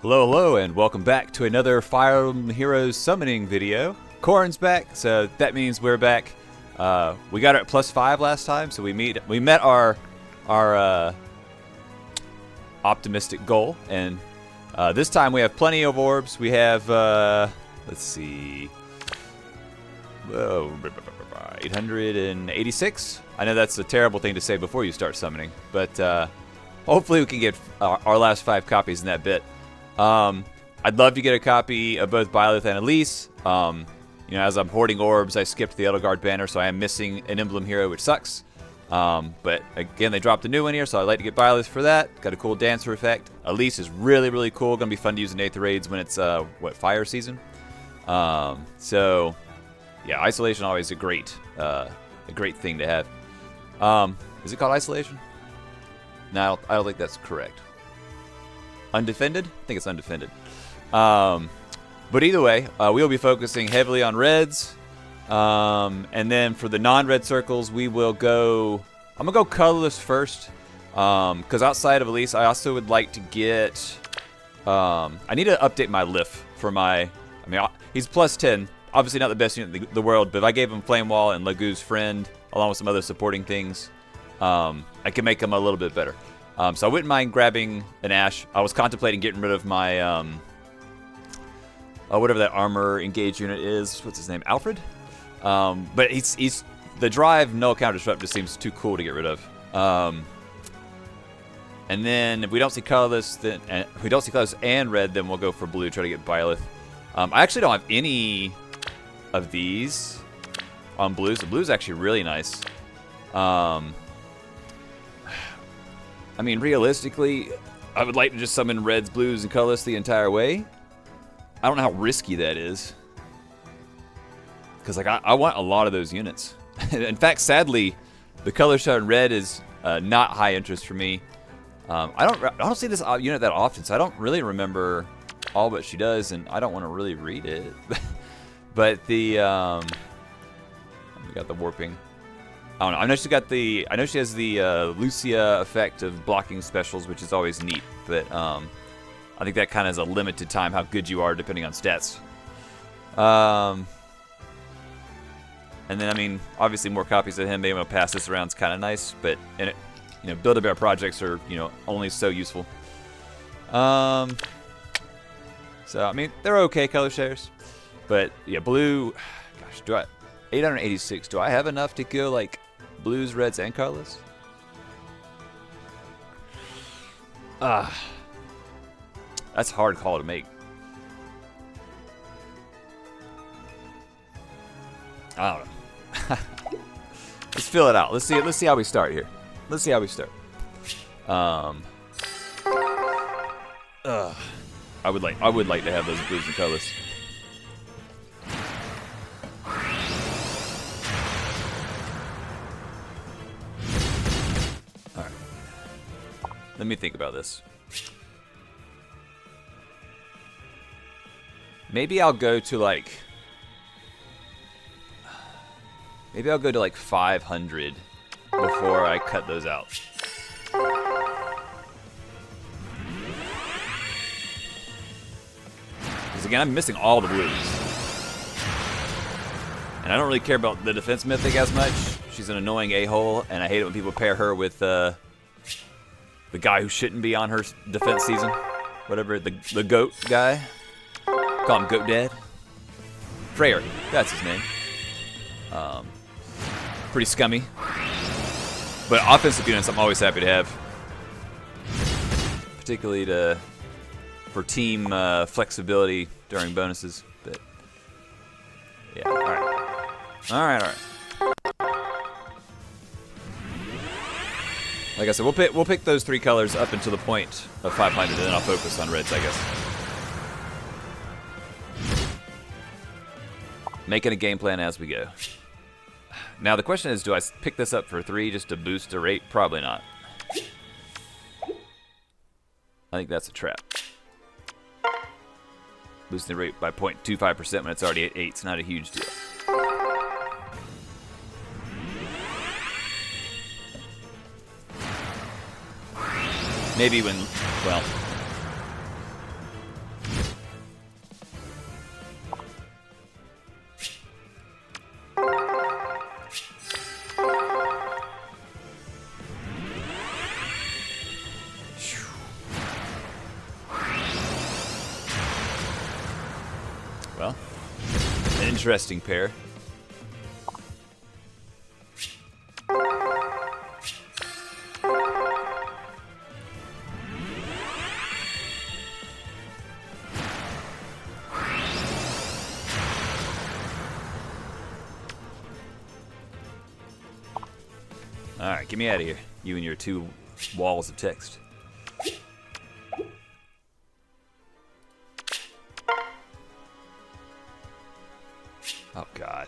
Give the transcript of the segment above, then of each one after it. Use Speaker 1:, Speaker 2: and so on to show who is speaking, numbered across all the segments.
Speaker 1: Hello, hello, and welcome back to another Fire Emblem Heroes summoning video. Corrin's back, so that means we're back. We got it at +5 last time, so we met our optimistic goal, and this time we have plenty of orbs. We have let's see, 886. I know that's a terrible thing to say before you start summoning, but hopefully we can get our last 5 copies in that bit. I'd love to get a copy of both Byleth and Elise. You know, as I'm hoarding orbs, I skipped the Edelgard banner, so I am missing an emblem hero, which sucks. But again, they dropped a new one here, so I'd like to get Byleth for that. Got a cool dancer effect. Elise is really, really cool. Gonna be fun to use in 8th raids when it's fire season. So yeah, isolation always a great thing to have. Is it called isolation? No, I don't think that's correct. Undefended? I think it's undefended. But either way, we'll be focusing heavily on reds. And then for the non-red circles, we will go... I'm going to go colorless first. Because outside of Elise, I also would like to get... I need to update my Lif for my... I mean, he's +10. Obviously not the best unit in the world, but if I gave him Flame Wall and Lagu's Friend, along with some other supporting things, I can make him a little bit better. So I wouldn't mind grabbing an Ash. I was contemplating getting rid of my, whatever that armor engaged unit is. What's his name? Alfred? But he's the drive null counter disrupt just seems too cool to get rid of. And then if we don't see colorless, then if we don't see colorless and red, then we'll go for blue. Try to get Byleth. I actually don't have any of these on blues. The blue's actually really nice. I mean, realistically, I would like to just summon reds, blues, and colorless the entire way. I don't know how risky that is. Because, like, I want a lot of those units. In fact, sadly, the color shot in red is not high interest for me. I don't see this unit that often, so I don't really remember all what she does, and I don't want to really read it. But the... we got the warping. I don't know. I know she has the Lucia effect of blocking specials, which is always neat. But I think that kind of is a limited time how good you are depending on stats. And then I mean, obviously more copies of him being able to pass this around is kind of nice. But Build-A-Bear projects are only so useful. So I mean they're okay color shares, but yeah, blue. Gosh, 886. Do I have enough to go like blues, reds, and colorless? That's a hard call to make. I don't know. Let's fill it out. Let's see how we start here. Let's see how we start. I would like to have those blues and colors. Let me think about this. Maybe I'll go to like 500 before I cut those out. Because again, I'm missing all the blues. And I don't really care about the defense mythic as much. She's an annoying a-hole, and I hate it when people pair her with the guy who shouldn't be on her defense season. Whatever, the goat guy. Call him Goat Dad. Freyr, that's his name. Pretty scummy. But offensive units I'm always happy to have. Particularly for team flexibility during bonuses. But yeah, alright. Like I said, we'll pick those 3 colors up until the point of 500, and then I'll focus on reds, I guess. Making a game plan as we go. Now the question is, do I pick this up for 3 just to boost the rate? Probably not. I think that's a trap. Boosting the rate by 0.25% when it's already at 8 is not a huge deal. Maybe when, well, Well, an interesting pair. Alright, get me out of here. You and your 2 walls of text. Oh, God.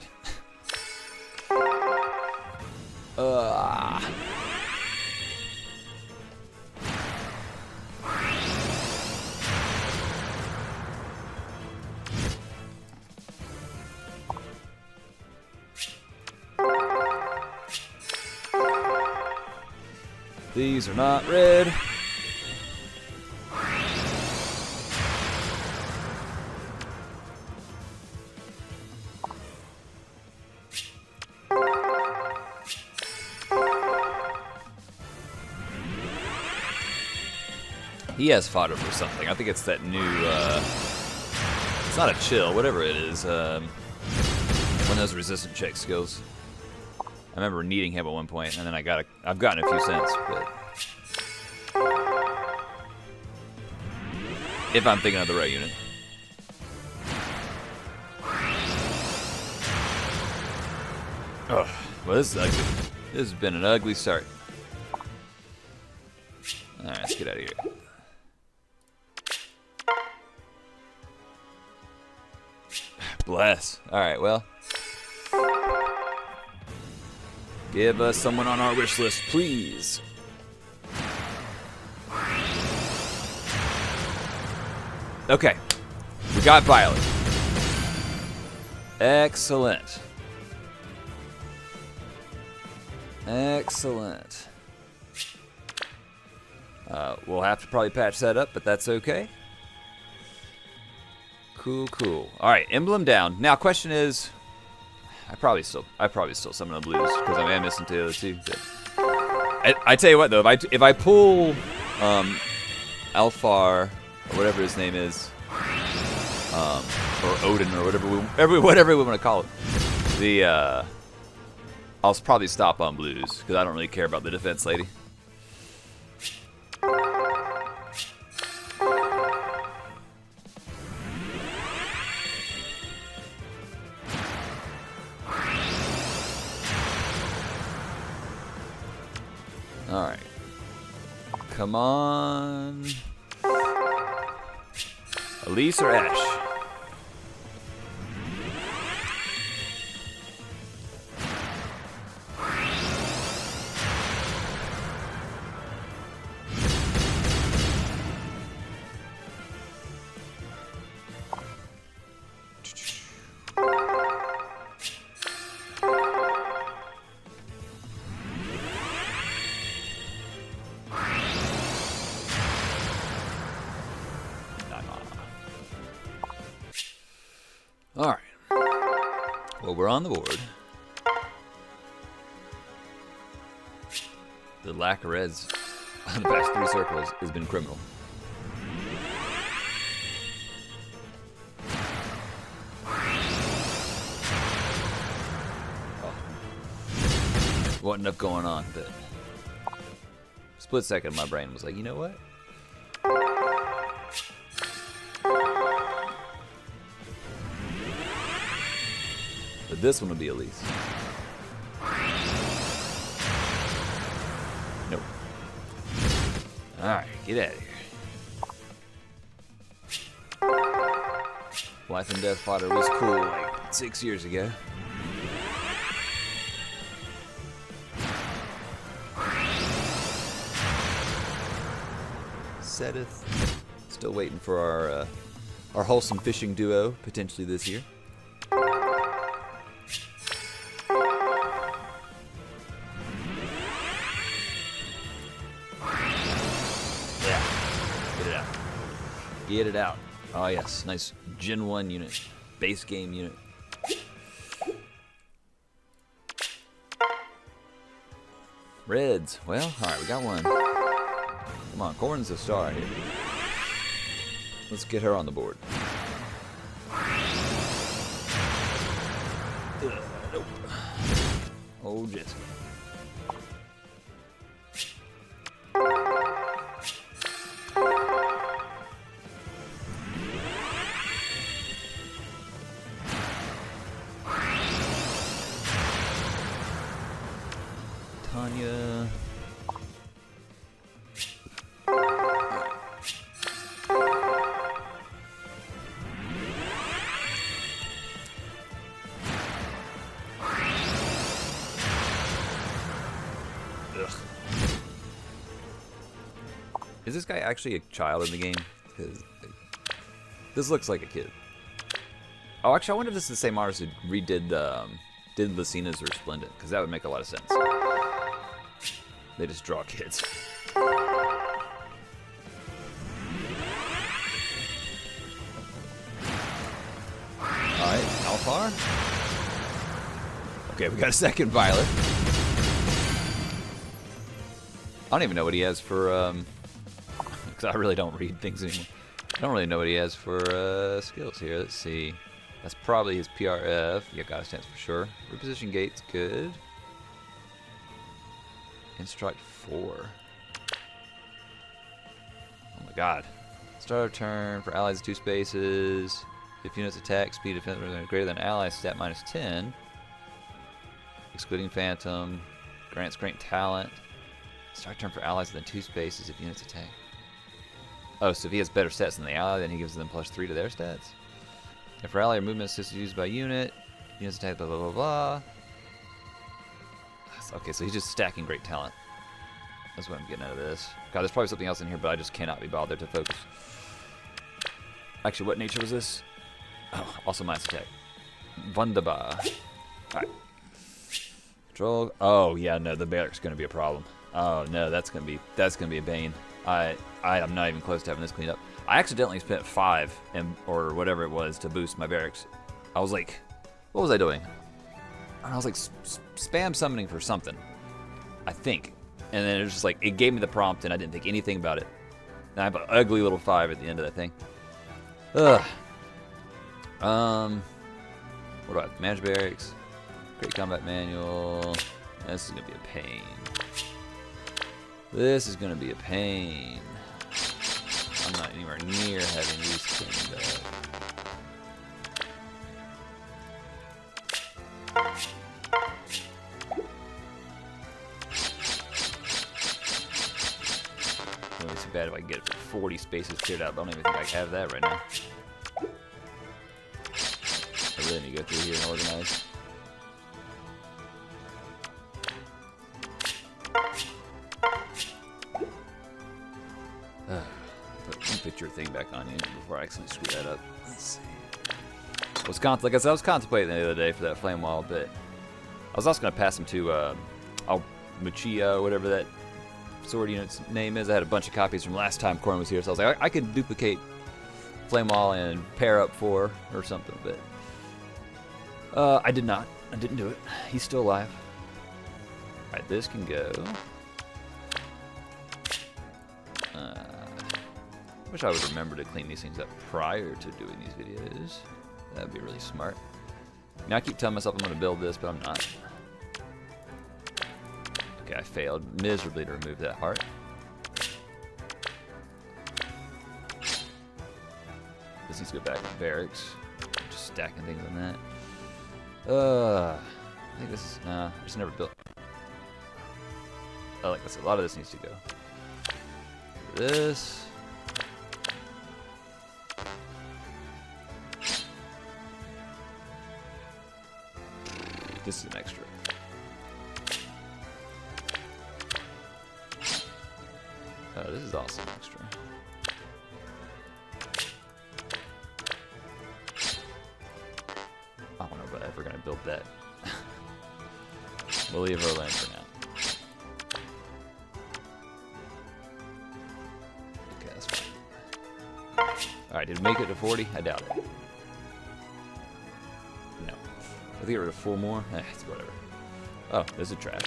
Speaker 1: These are not red. He has fodder for something. I think it's that new, it's not a chill, whatever it is. One of those resistant check skills. I remember needing him at one point, and then I've gotten a few cents, but if I'm thinking of the right unit. Oh, well, this is ugly. This has been an ugly start. Alright, let's get out of here. Bless. Alright, well. Give us someone on our wish list, please. Okay. We got Violet. Excellent. Excellent. We'll have to probably patch that up, but that's okay. Cool, cool. All right, emblem down. Now, question is, I probably still summon a blues because I am missing 2 of those too. I tell you what though, if I pull Alfar or whatever his name is, or Odin or whatever we want to call it, I'll probably stop on blues because I don't really care about the defense lady. Alright. Come on. Elise or Ash? Alright. Well, we're on the board. The lack of reds on the past 3 circles has been criminal. Oh. Wasn't enough going on, but split second my brain was like, you know what? But this one will be Elise. Nope. Alright, get out of here. Life and Death fodder was cool like 6 years ago. Sedith. Still waiting for our wholesome fishing duo, potentially this year. Get it out. Oh yes, nice Gen 1 unit. Base game unit. Reds. Well, alright, we got one. Come on, Corn's a star here. Let's get her on the board. Nope. Oh, Jessica. Tanya. Is this guy actually a child in the game? Because this looks like a kid. Oh, actually, I wonder if this is the same artist who redid did Lucina's Resplendent, because that would make a lot of sense. They just draw kids. Alright, Alphar. Okay, we got a second Violet. I don't even know what he has for, because I really don't read things anymore. I don't really know what he has for skills here. Let's see. That's probably his PRF. Yeah, gotta stands for sure. Reposition gate's good. Instruct 4. Oh my god. Start of turn for allies 2 spaces. If units attack, speed, defense greater than allies, stat minus 10. Excluding Phantom. Grants great talent. Start turn for allies within 2 spaces if units attack. Oh, so if he has better stats than the ally, then he gives them +3 to their stats. If rally or movement assist is used by units attack, blah, blah, blah, blah. Okay, so he's just stacking great talent. That's what I'm getting out of this. God, there's probably something else in here, but I just cannot be bothered to focus. Actually, what nature was this? Oh, also minus attack. Wunderbar. Alright. Control. Oh, yeah, no, the barrack's going to be a problem. Oh, no, that's going to be a bane. I'm not even close to having this cleaned up. I accidentally spent 5 or whatever it was to boost my barracks. I was like, what was I doing? I was like spam summoning for something, I think. And then it was just like, it gave me the prompt and I didn't think anything about it. And I have an ugly little 5 at the end of that thing. Ugh. What do I have? Manage barracks. Great combat manual. This is going to be a pain. This is going to be a pain. I'm not anywhere near having these cleaned up. It would be too bad if I can get 40 spaces cleared out, but I don't even think I have that right now. I really need to go through here and organize. Put your thing back on you before I accidentally screw that up. Let's see. Like I said, I was contemplating the other day for that flame wall, but I was also going to pass him to Muchia, whatever that sword unit's name is. I had a bunch of copies from last time Corn was here, so I was like, I could duplicate flame wall and pair up 4 or something, but I did not. I didn't do it. He's still alive. All right, this can go. Wish I would remember to clean these things up prior to doing these videos. That would be really smart. Now I keep telling myself I'm going to build this, but I'm not. Okay, I failed miserably to remove that heart. This needs to go back to barracks. Just stacking things on that. I think this is... Nah, I just never built... Oh, like I said, a lot of this needs to go. This... This is an extra. Oh, this is also an extra. I don't know if I'm ever going to build that. We'll leave her alone for now. Okay, that's fine. Alright, did we make it to 40? I doubt it. No. I think get rid of 4 more. It's whatever. Oh, this is trash.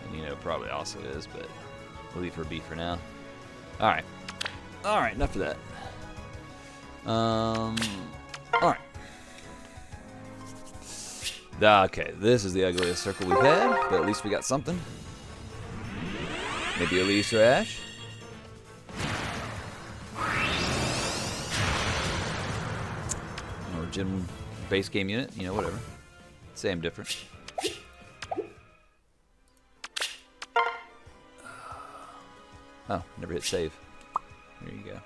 Speaker 1: And you know, probably also is, but we'll leave her be for now. Alright. Alright, enough of that. Alright. Okay, this is the ugliest circle we've had, but at least we got something. Maybe Elise or Ash. Or Gym base game unit, you know, whatever. Same different. Oh, never hit save. There you go.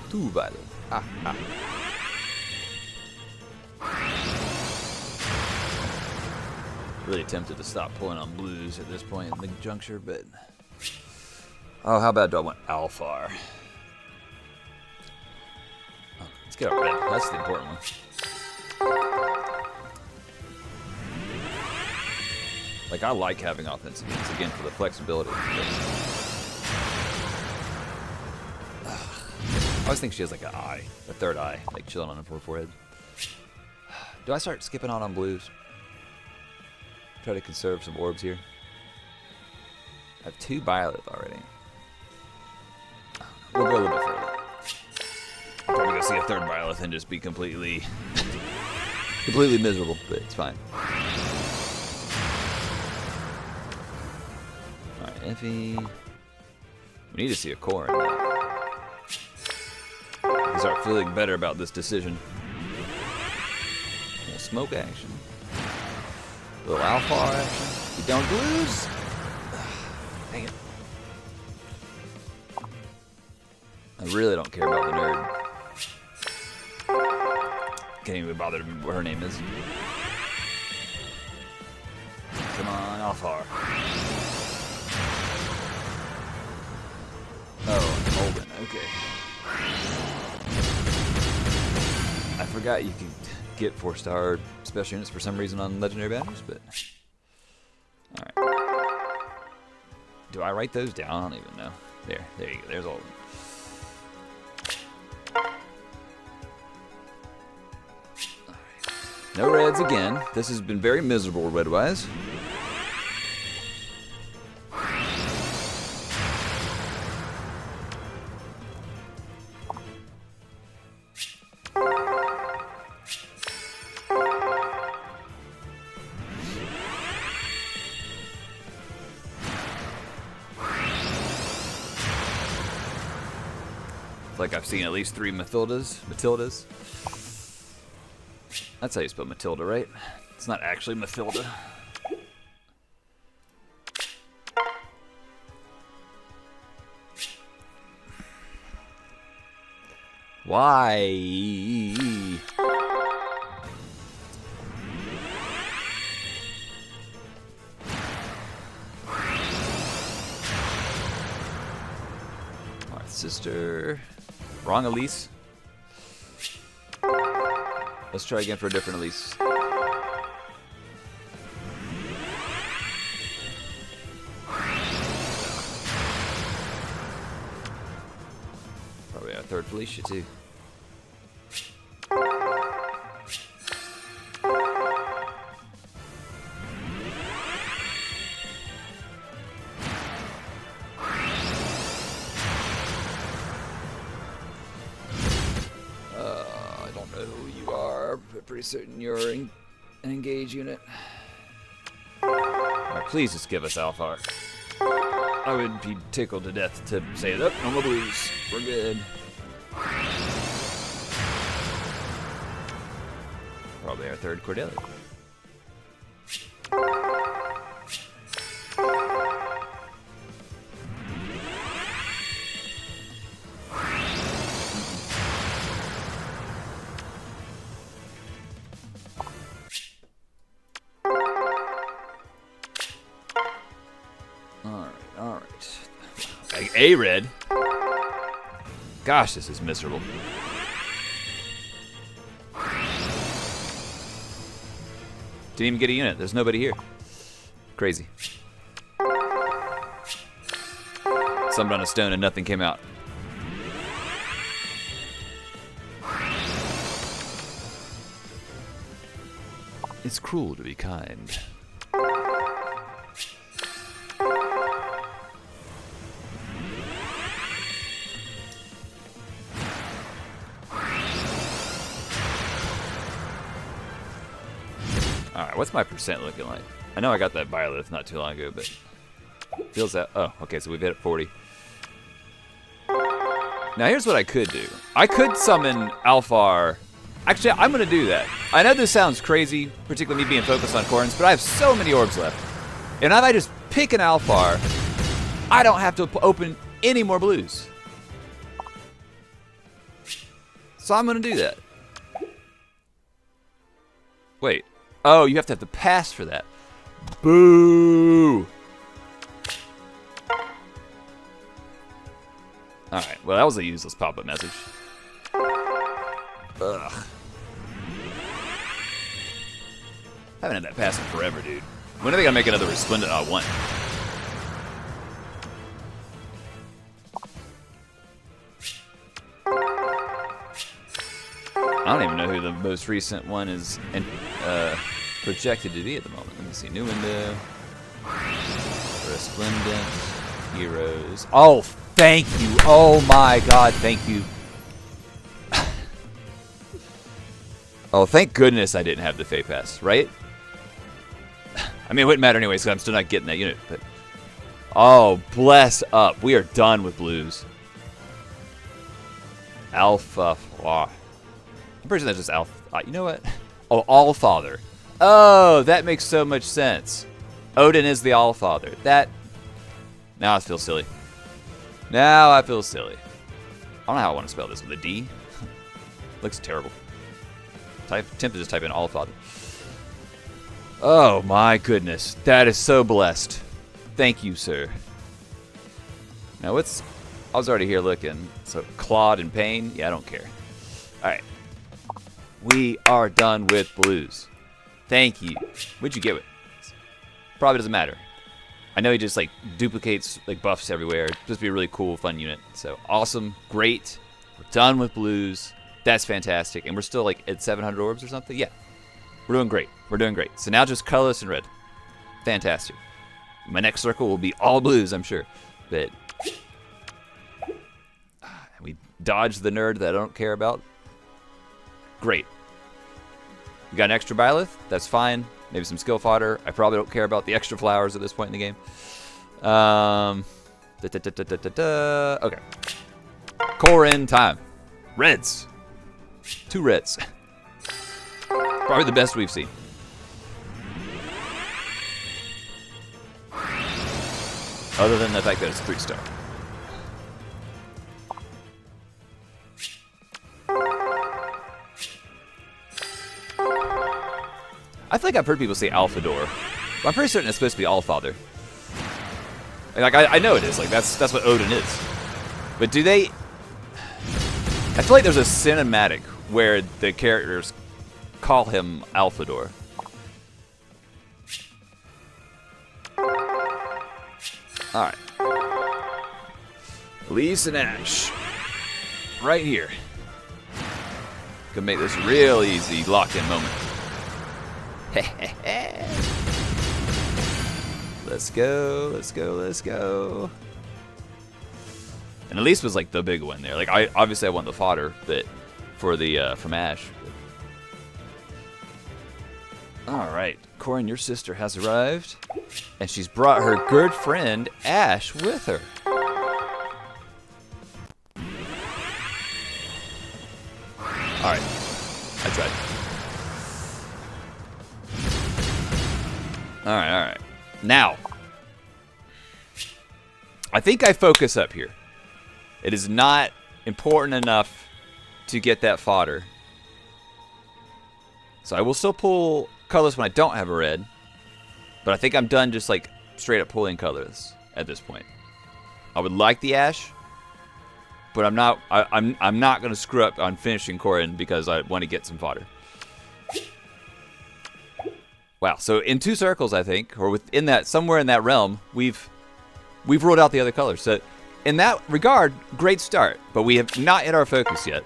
Speaker 1: Two violet. Really tempted to stop pulling on blues at this point in the juncture, but oh, how bad do I want Alfar? Oh, let's get a red. That's the important one. Like, I like having offensive units again for the flexibility. I always think she has like an eye, a third eye, like chilling on her forehead. Do I start skipping out on blues? Try to conserve some orbs here. I have 2 Byleth already. We'll go a little bit further. I'm probably gonna see a 3rd Byleth and just be completely miserable, but it's fine. Alright, Effie. We need to see a core in there. I start feeling better about this decision. A little smoke action. A little Alfar action. You don't lose. Dang it. I really don't care about the nerd. Can't even bother to remember what her name is. Come on, Alfar. Oh, Holden. Okay. I forgot you could get 4-star special units for some reason on legendary banners, but alright. Do I write those down? I don't even know. There you go. There's all of them. Right. No reds again. This has been very miserable red-wise. Like I've seen at least 3 Matildas. That's how you spell Matilda, right? It's not actually Mathilda. Why? Alright, sister. Wrong Elise. Let's try again for a different Elise. Probably a 3rd Felicia too. Pretty certain you're an engage unit. Right, please just give us Alfar. I would be tickled to death to say that. No more blues. We're good. Probably our 3rd Cordelia. A red. Gosh, this is miserable. Didn't even get a unit. There's nobody here. Crazy. Summoned on a stone and nothing came out. It's cruel to be kind. Alright, what's my percent looking like? I know I got that Byleth not too long ago, but feels that. Oh, okay, so we've hit 40. Now here's what I could do. I could summon Alfar. Actually, I'm going to do that. I know this sounds crazy, particularly me being focused on Corns, but I have so many orbs left. And if I just pick an Alfar, I don't have to open any more blues. So I'm going to do that. Wait. Oh, you have to pass for that. Boo! Alright, well that was a useless pop-up message. Ugh. Haven't had that pass in forever, dude. When are they gonna make another Resplendent? Oh, one. I don't even know who the most recent one is projected to be at the moment. Let me see. New window. Resplendent. Heroes. Oh, thank you. Oh my god, thank you. Oh, thank goodness I didn't have the Fey Pass, right? I mean, it wouldn't matter anyways because I'm still not getting that unit. But oh, bless up. We are done with blues. Alpha. Oh. I'm pretty sure that's just Alpha. You know what? Oh, Allfather. Oh, that makes so much sense. Odin is the Allfather. That. Now I feel silly. Now I feel silly. I don't know how I want to spell this. With a D? Looks terrible. Attempt to just type in Allfather. Oh my goodness. That is so blessed. Thank you, sir. Now what's... I was already here looking. So Claude and Pain? Yeah, I don't care. Alright. We are done with blues. Thank you. What'd you get with? Probably doesn't matter. I know he just like duplicates like buffs everywhere. It's supposed to be a really cool, fun unit. So awesome, great. We're done with blues. That's fantastic. And we're still like at 700 orbs or something. Yeah, we're doing great. We're doing great. So now just colorless and red. Fantastic. My next circle will be all blues, I'm sure. But we dodged the nerd that I don't care about. Great. We got an extra Byleth. That's fine. Maybe some skill fodder. I probably don't care about the extra flowers at this point in the game. Okay. Corin time. Reds. 2 reds. Probably the best we've seen. Other than the fact that it's 3-star. I feel like I've heard people say Alphador. But I'm pretty certain it's supposed to be Allfather. Like I know it is. Like that's what Odin is. But do they? I feel like there's a cinematic where the characters call him Alphador. All right. Elise and Ash. Right here. Gonna make this real easy lock-in moment. Let's go, let's go, let's go. And Elise was like the big one there. Like obviously I want the fodder, but for the from Ash. All right, Corin, your sister has arrived, and she's brought her good friend Ash with her. All right, I tried. All right. Now, I think I focus up here. It is not important enough to get that fodder. So I will still pull colors when I don't have a red. But I think I'm done just like straight up pulling colors at this point. I would like the Ash, but I'm not going to screw up on finishing Corin because I want to get some fodder. Wow, so in 2 circles, I think, or within that, somewhere in that realm, we've ruled out the other colors. So in that regard, great start, but we have not hit our focus yet.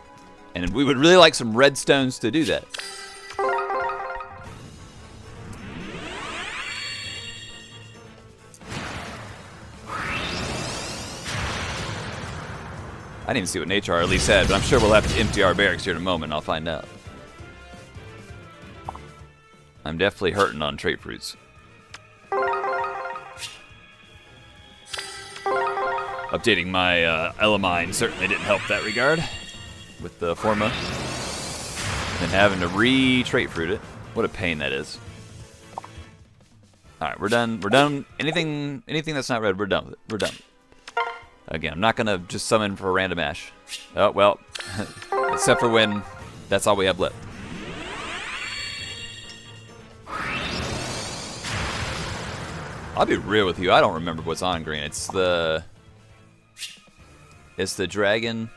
Speaker 1: And we would really like some red stones to do that. I didn't even see what nature at least said, but I'm sure we'll have to empty our barracks here in a moment, and I'll find out. I'm definitely hurting on trait fruits. Updating my Elamine certainly didn't help that regard with the Forma. And having to re-trait fruit it. What a pain that is. Alright, we're done. We're done. Anything that's not red, we're done with it. We're done. Again, I'm not going to just summon for a random ash. Oh, well. Except for when that's all we have left. I'll be real with you. I don't remember what's on green. It's the dragon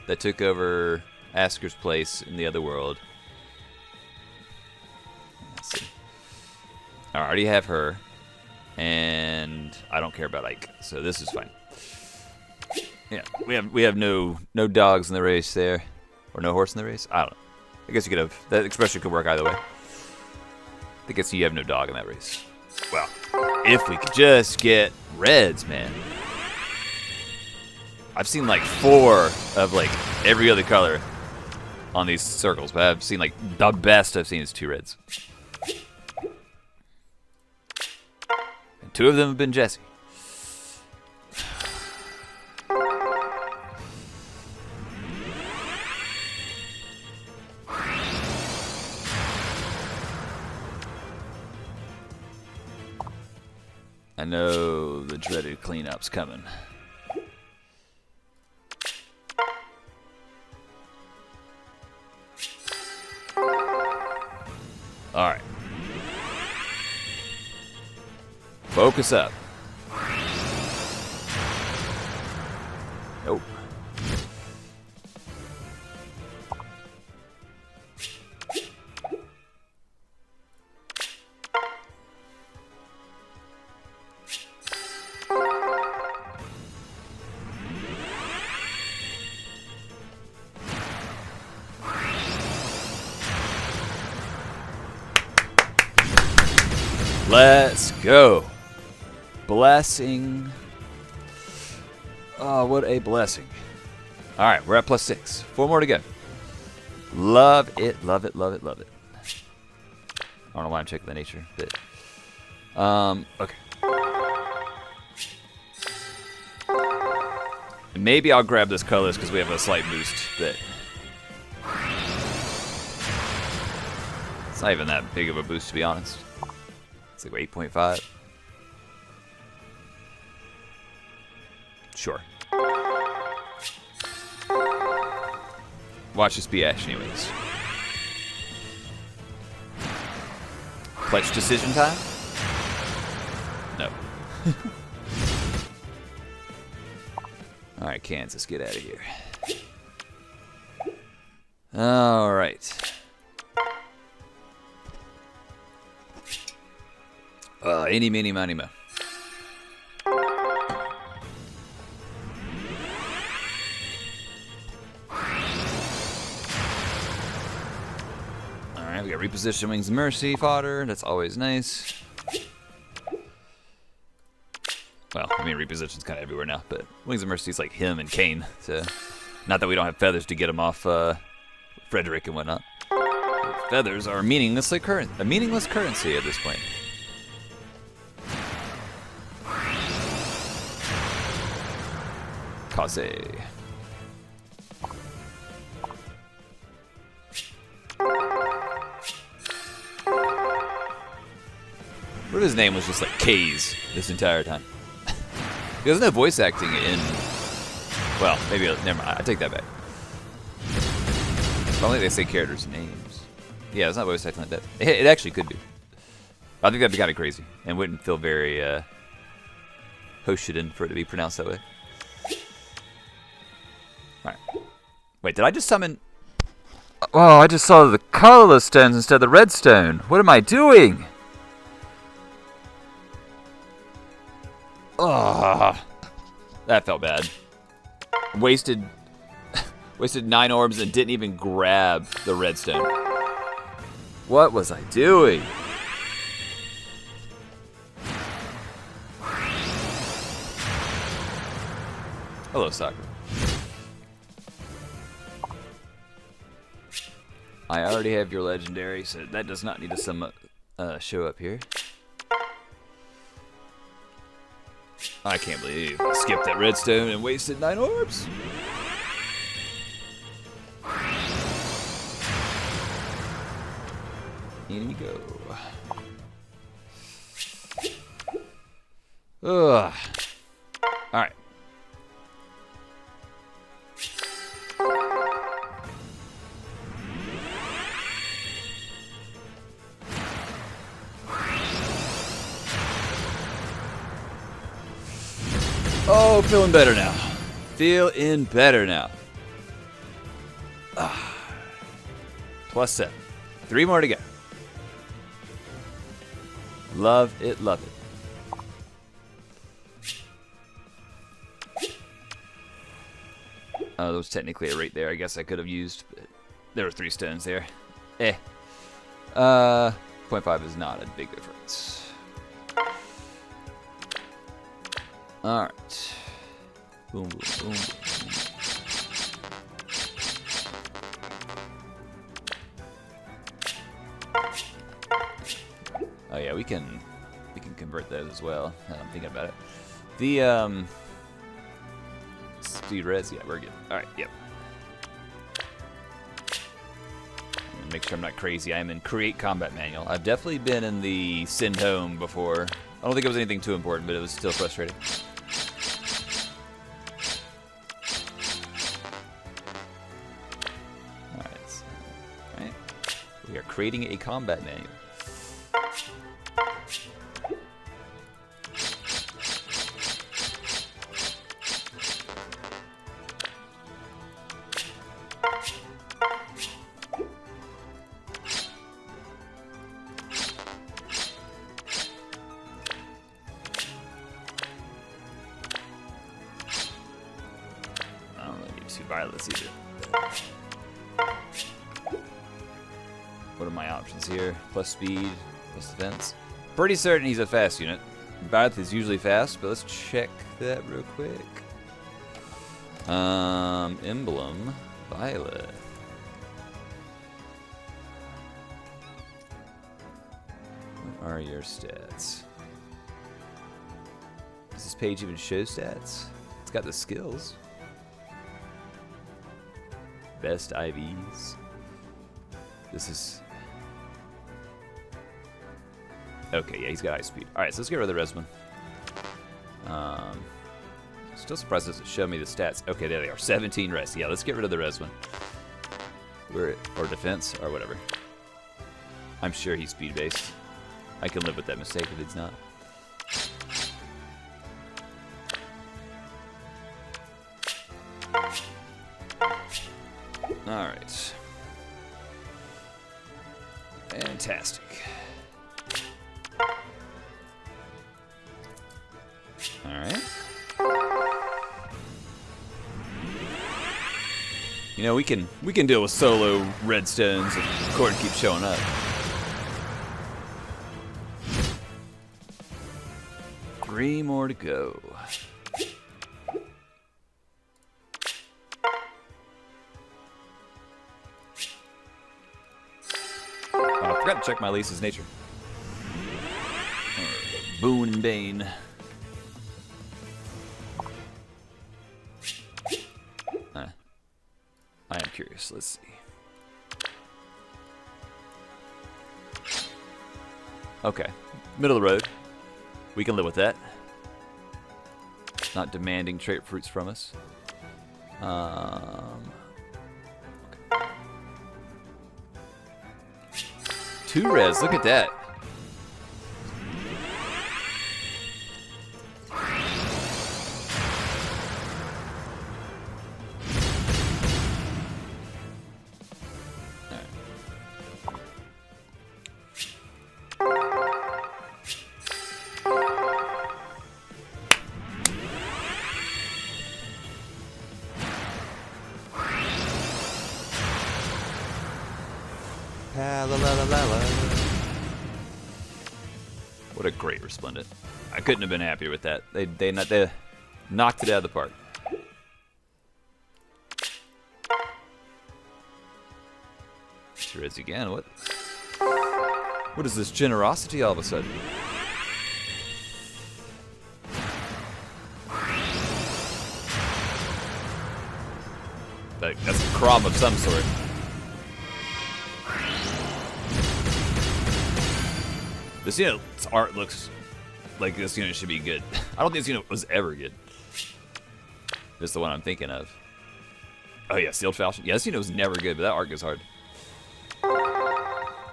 Speaker 1: that took over Asker's place in the other world. Let's see. I already have her, and I don't care about Ike, so this is fine. Yeah, we have no dogs in the race there, or no horse in the race. I don't know. I guess you could have that expression could work either way. I guess you have no dog in that race. Well, if we could just get reds, man. I've seen like 4 of like every other color on these circles, but I've seen like the best I've seen is 2 reds. And 2 of them have been Jesse. I know the dreaded cleanup's coming. Alright. Focus up. Nope. Let's go. Blessing. Oh, what a blessing. All right, we're at +6. 4 more to go. Love it, love it, love it, love it. I don't know why I'm checking the nature bit. Okay. And maybe I'll grab this colorless because we have a slight boost, but it's not even that big of a boost, to be honest. It's like 8.5. Sure. Watch this be ash anyways. Clutch decision time? No. Alright, Kansas, get out of here. Alright. Eeny, meeny, miny, mo. Alright, we got reposition Wings of Mercy fodder. That's always nice. Well, I mean, reposition's kind of everywhere now, but Wings of Mercy's like him and Kane. So, not that we don't have feathers to get him off Frederick and whatnot. Feathers are a meaningless currency at this point. Kaze. What if his name was just like K's this entire time? He doesn't have voice acting in... Well, maybe... Never mind. I take that back. I don't think they say characters' names. Yeah, it's not voice acting like that. It actually could be. I think that'd be kind of crazy. And wouldn't feel very... Hoshiden for it to be pronounced that way. Alright. Wait, did I just summon... Oh, I just saw the colorless stones instead of the red stone. What am I doing? Ugh. That felt bad. Wasted 9 orbs and didn't even grab the redstone. What was I doing? Hello, Sakura. I already have your legendary, so that does not need to summon show up here. I can't believe I skipped that redstone and wasted 9 orbs. In you go. Ugh. All right. Oh, feeling better now. Feeling better now. +7. 3 more to go. Love it, love it. Oh, there was technically a rate there. I guess I could have used, but there were 3 stones there. 0.5 is not a big difference. All right. Boom, boom, boom, boom. Oh yeah, we can convert those as well. Now I'm thinking about it. The speed res, yeah, we're good. All right, yep. Make sure I'm not crazy. I am in Create Combat Manual. I've definitely been in the Send Home before. I don't think it was anything too important, but it was still frustrating. All right. We are creating a combat manual. Violets either. What are my options here? Plus speed, plus defense. Pretty certain he's a fast unit. Violet is usually fast, but let's check that real quick. Emblem, Violet. What are your stats? Does this page even show stats? It's got the skills. Best IVs. This is... Okay, yeah, he's got high speed. Alright, so let's get rid of the res one. Still surprised it doesn't show me the stats. Okay, there they are. 17 res. Yeah, let's get rid of the res one. Or defense, or whatever. I'm sure he's speed-based. I can live with that mistake if it's not. Alright. Fantastic. Alright. You know, we can deal with solo redstones if the cord keeps showing up. Three more to go. I forgot to check my Lisa's nature. Boon and Bane. I am curious. Let's see. Okay. Middle of the road. We can live with that. Not demanding trait fruits from us. Okay. 2 res, look at that. What a great Resplendent. I couldn't have been happier with that. They knocked it out of the park. Sure is again. What? What is this generosity all of a sudden? That's a Crom of some sort. This unit's art looks like this unit should be good. I don't think this unit was ever good. This is the one I'm thinking of. Oh yeah, Sealed Falchion. Yeah, this unit was never good, but that art goes hard.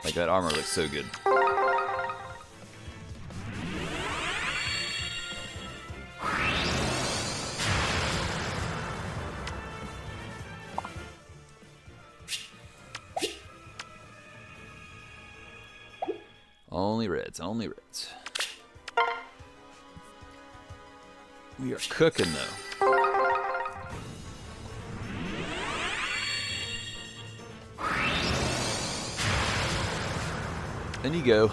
Speaker 1: Like, that armor looks so good. Only reds, only reds. We are cooking, though. Then you go.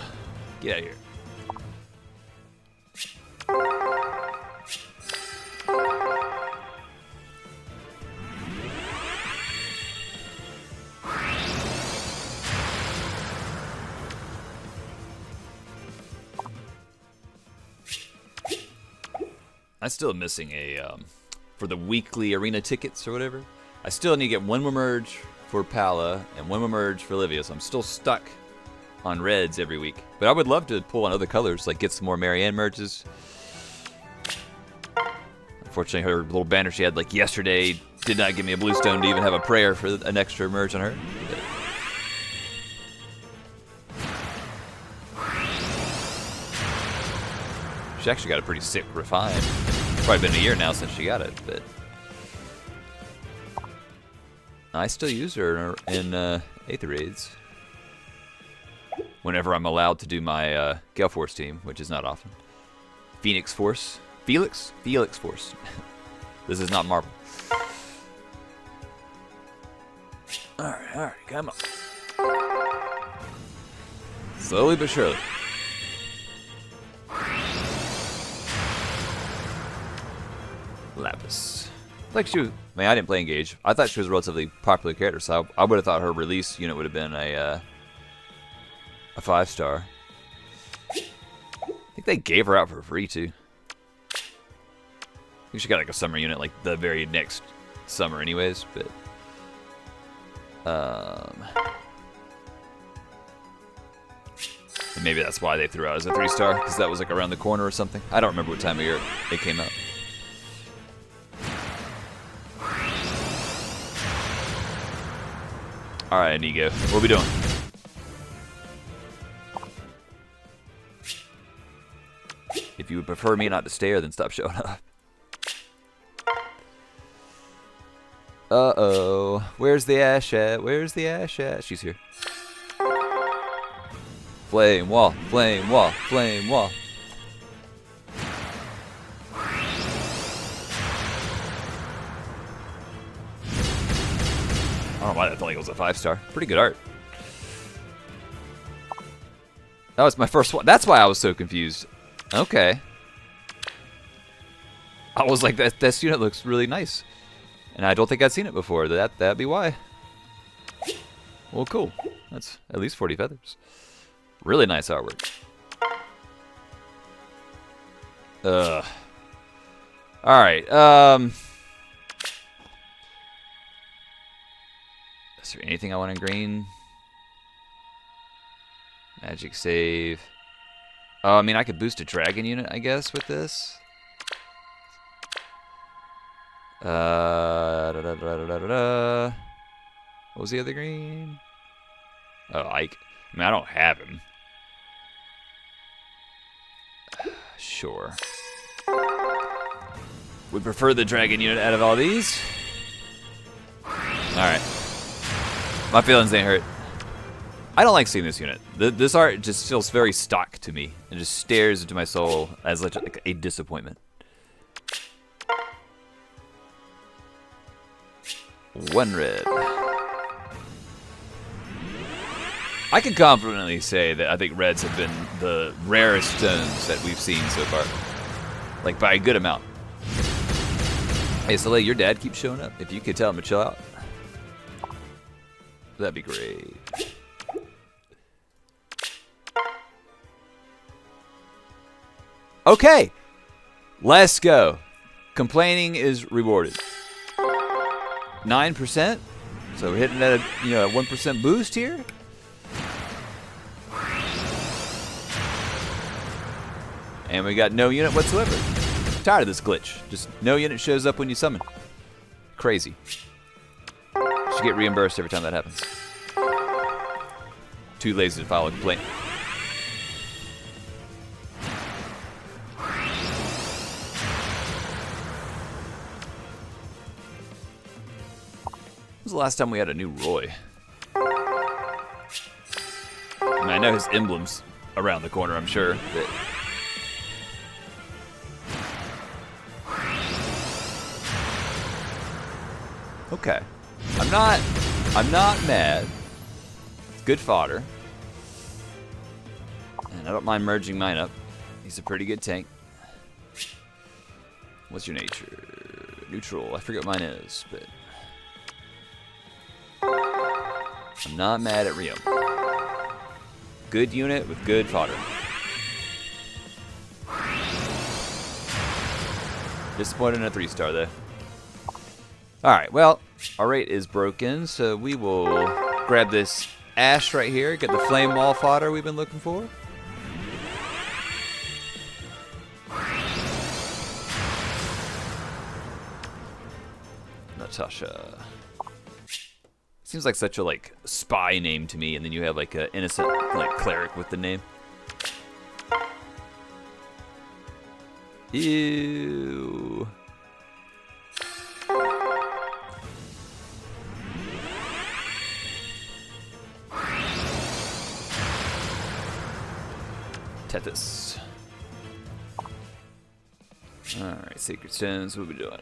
Speaker 1: Get out of here. I'm still missing a, for the weekly arena tickets or whatever, I still need to get one more merge for Pala and one more merge for Livia, so I'm still stuck on reds every week. But I would love to pull on other colors, like get some more Marianne merges. Unfortunately, her little banner she had like yesterday did not give me a blue stone to even have a prayer for an extra merge on her. She actually got a pretty sick refine. It's probably been a year now since she got it, but I still use her in Aether Raids whenever I'm allowed to do my Gale Force team, which is not often. Phoenix Force. Felix? Felix Force. This is not Marvel. Alright, come on. Slowly but surely. Lapis. Like she was, I mean, I didn't play Engage. I thought she was a relatively popular character, so I would have thought her release unit would have been a 5-star. I think they gave her out for free too. I think she got like a summer unit like the very next summer anyways, but and maybe that's why they threw out as a 3-star, because that was like around the corner or something. I don't remember what time of year it came out. Alright, Inigo. What are we doing? If you would prefer me not to stare, then stop showing up. Uh-oh. Where's the Ash at? Where's the Ash at? She's here. Flame wall, flame wall, flame wall. I don't know why that felt like it was a 5-star. Pretty good art. That was my first one. That's why I was so confused. Okay. I was like, this unit looks really nice. And I don't think I'd seen it before. That'd be why. Well, cool. That's at least 40 feathers. Really nice artwork. Alright, is there anything I want in green? Magic save. Oh, I mean, I could boost a dragon unit, I guess, with this. What was the other green? Oh, Ike. I mean, I don't have him. Sure. Would prefer the dragon unit out of all these. Alright. My feelings ain't hurt. I don't like seeing this unit. This art just feels very stock to me. It just stares into my soul as like a disappointment. One red. I can confidently say that I think reds have been the rarest stones that we've seen so far. Like, by a good amount. Hey, Soleil, your dad keeps showing up. If you could tell him to chill out, that'd be great. Okay. Let's go. Complaining is rewarded. 9%. So we're hitting at a 1% boost here. And we got no unit whatsoever. Tired of this glitch. Just no unit shows up when you summon. Crazy. Should get reimbursed every time that happens. Too lazy to file a complaint. When was the last time we had a new Roy? I mean, I know his emblem's around the corner, I'm sure. But okay. I'm not mad. It's good fodder. And I don't mind merging mine up. He's a pretty good tank. What's your nature? Neutral. I forget what mine is, but I'm not mad at Rio. Good unit with good fodder. Disappointed in a 3-star though. Alright, well, our rate is broken, so we will grab this ash right here, get the flame wall fodder we've been looking for. Natasha. Seems like such a spy name to me, and then you have like an innocent cleric with the name. Ew. Tethys. Alright, Sacred Stones, what are we doing?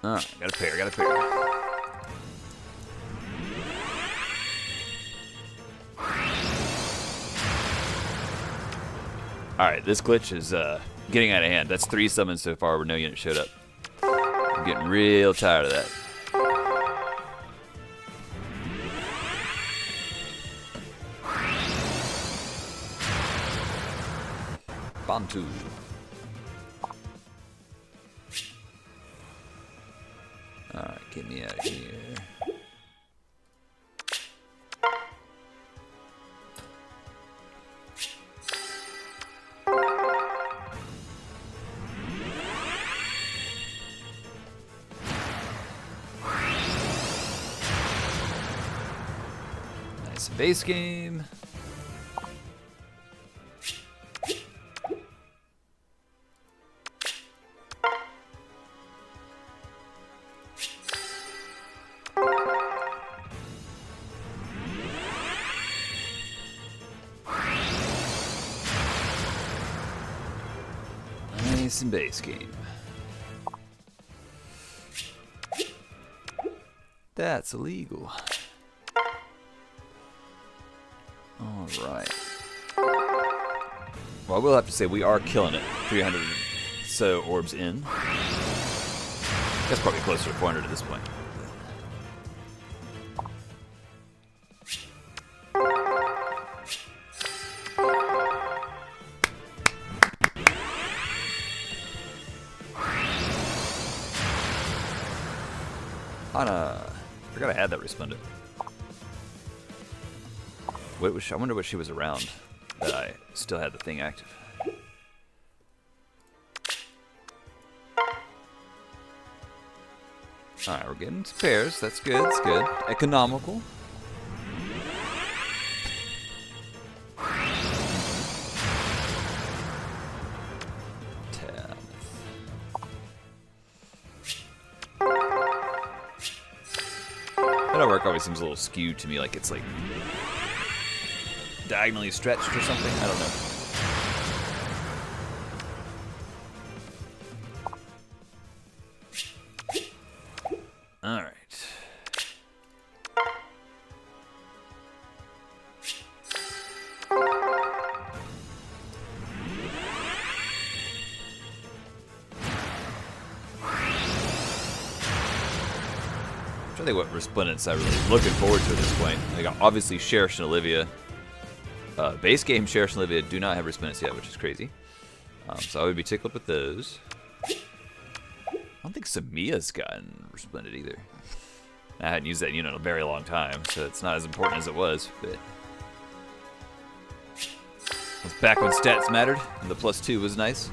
Speaker 1: Alright, got a pair. Alright, this glitch is getting out of hand. That's 3 summons so far where no unit showed up. I'm getting real tired of that. Bantu. Alright, get me out of here. Nice base game. Nice and base game. That's illegal. Alright. Well, I will have to say we are killing it. 300 so orbs in. That's probably closer to 400 at this point. I forgot I had that resplendent. Wait, I wonder what she was around that I still had the thing active. Alright, we're getting some pairs. That's good. That's good. Economical. That artwork always seems a little skewed to me, like it's like diagonally stretched or something. I don't know. All right. I think what Resplendence I'm really looking forward to at this point. They got obviously Cherish and Olivia. Base game Cherish and Olivia do not have Resplendence yet, which is crazy. So I would be tickled with those. I don't think Samia's gotten Resplendent either. I hadn't used that unit in a very long time, so it's not as important as it was. But it's back when stats mattered, and the +2 was nice.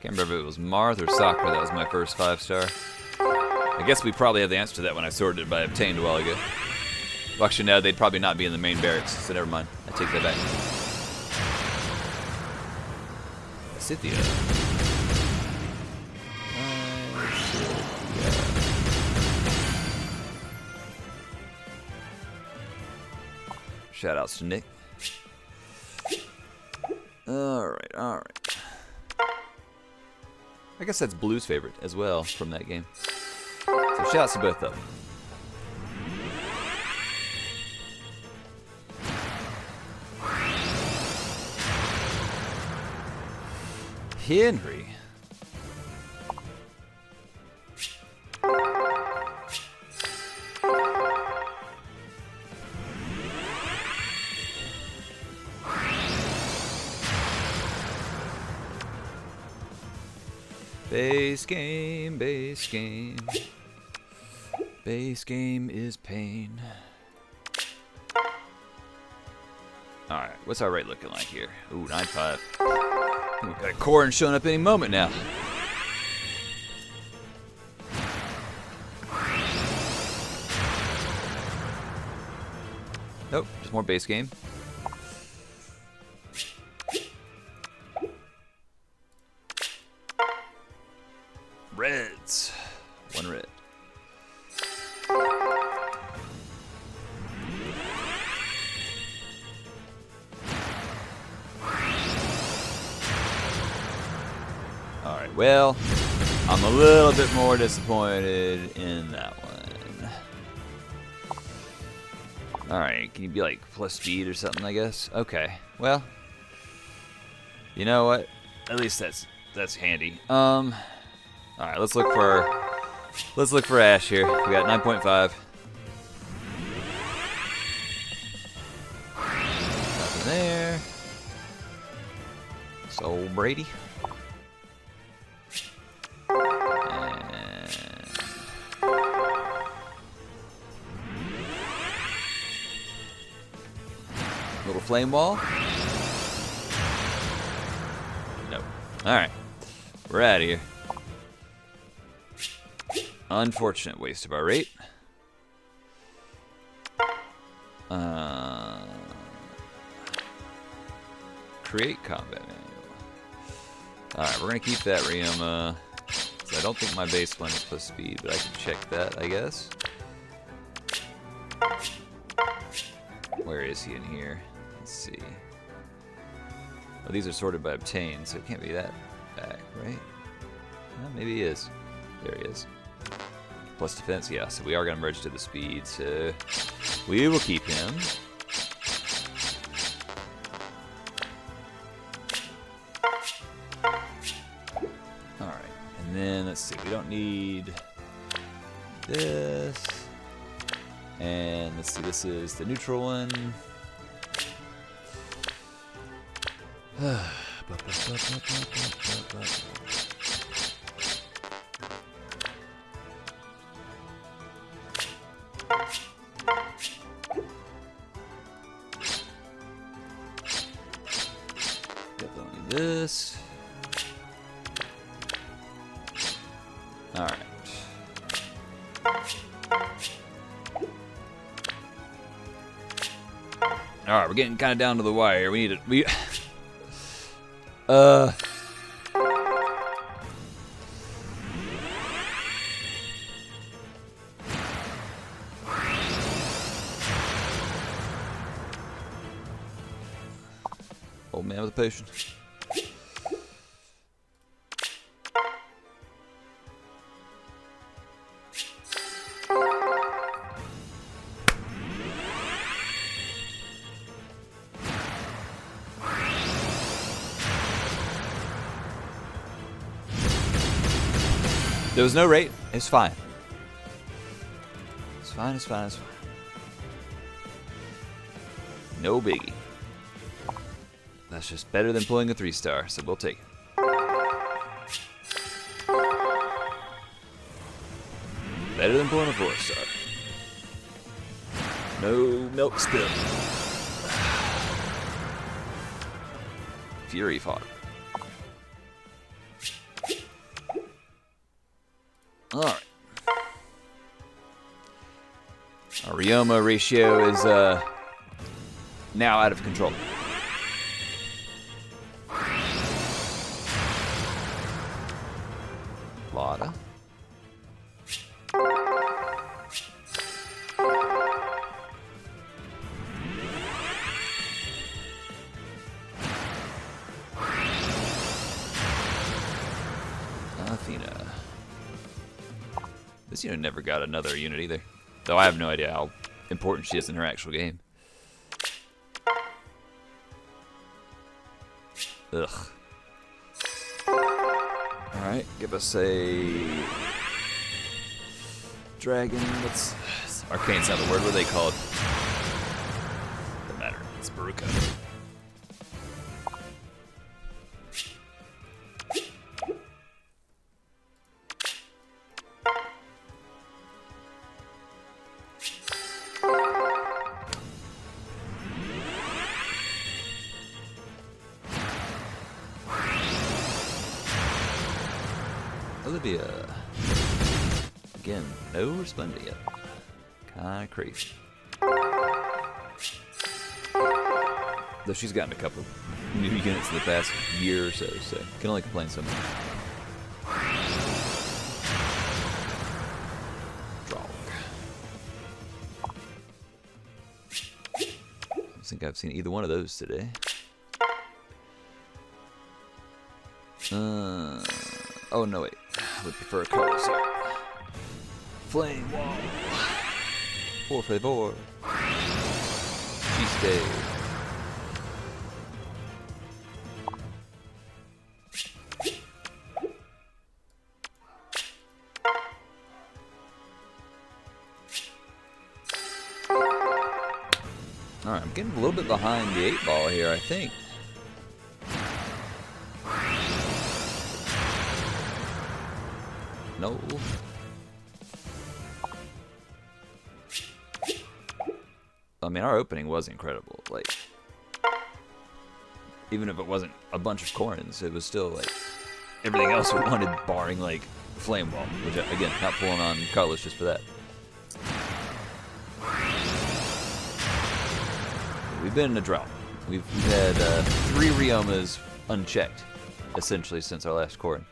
Speaker 1: Can't remember if it was Marth or Sakura that was my first 5-star. I guess we probably have the answer to that when I sorted it by obtained a while ago. Well, actually, no, they'd probably not be in the main barracks, so never mind. I take that back. Scythia. Shoutouts to Nick. Alright, alright. I guess that's Blue's favorite as well from that game. So shoutouts to both of them. Henry. Base game, base game. Base game is pain. Alright, what's our rate looking like here? Ooh, 9.5. We've got a Corrin showing up any moment now. Nope, just more base game. Reds. 1 red. Alright, well, I'm a little bit more disappointed in that one. Alright, can you be like plus speed or something, I guess? Okay, well, you know what? At least that's handy. Alright, let's look for Ash here. We got 9.5. Nothing there. So Brady. And little flame wall. Nope. Alright. We're out of here. Unfortunate waste of our rate. Create combat manual. Alright, we're going to keep that Ryoma. So I don't think my base one is plus speed, but I can check that, I guess. Where is he in here? Let's see. Well, these are sorted by obtained, so it can't be that back, right? Well, maybe he is. There he is. Plus defense, yeah, so we are going to merge to the speed, so we will keep him. Alright, and then let's see, we don't need this. And let's see, this is the neutral one. Definitely this. All right. All right, we're getting kind of down to the wire. We need to Old man with a potion. There was no rate. It's fine. It's fine, it's fine, it's fine. No biggie. That's just better than pulling a 3-star, so we'll take it. Better than pulling a 4-star. No milk spill. Fury fog. Alright. Our Ryoma ratio is now out of control. Lotta. Athena. This unit never got another unit either. Though I have no idea how important she is in her actual game. Ugh. Alright, give us a dragon. What's arcane's not the word. What are they called? Doesn't matter. It's Baruka. Olivia. Again, no Resplendent yet. Kinda crazy. Though she's gotten a couple new units in the past year or so can only complain so much. Draw. I don't think I've seen either one of those today. Oh no wait, I would prefer colors here. Flame wall. 4 for 4. She stays. Alright, I'm getting a little bit behind the 8-ball here, I think. No. I mean, our opening was incredible. Like, even if it wasn't a bunch of corns, it was still like everything else we wanted, barring like Flame Wall, which again, not pulling on colors just for that. We've been in a drought. We've had 3 Ryomas unchecked, essentially, since our last corn.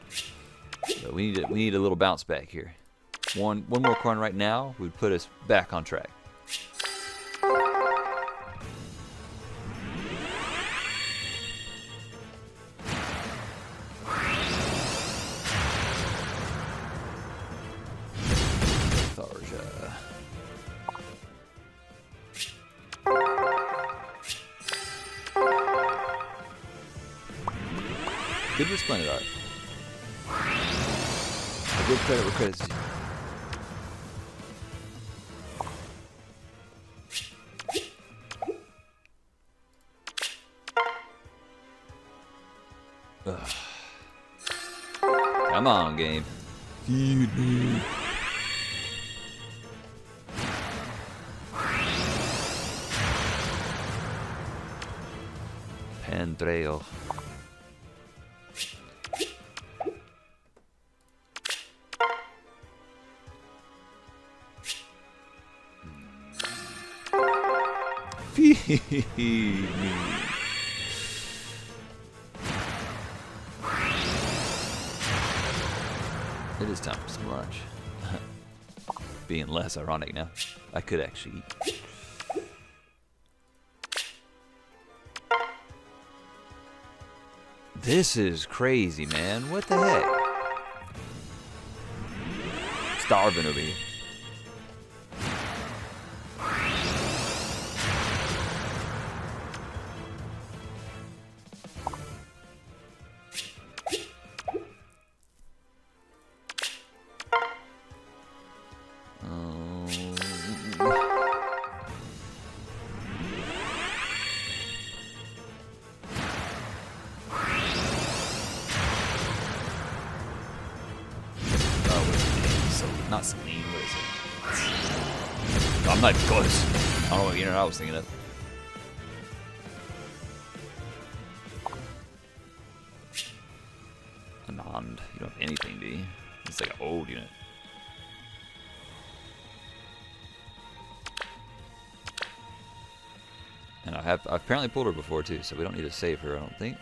Speaker 1: So we need a little bounce back here. One more corn right now would put us back on track. Tharja. Good Resplendent art. I give credit where credit's due. Come on, game. Feed me. Pandrail. Feed me. It is time for some lunch. Being less ironic now. I could actually eat. This is crazy, man. What the heck? Starving over here. Might be close. I don't know what unit I was thinking of. Anand. You don't have anything, do you? It's like an old unit. And I've apparently pulled her before too, so we don't need to save her, I don't think,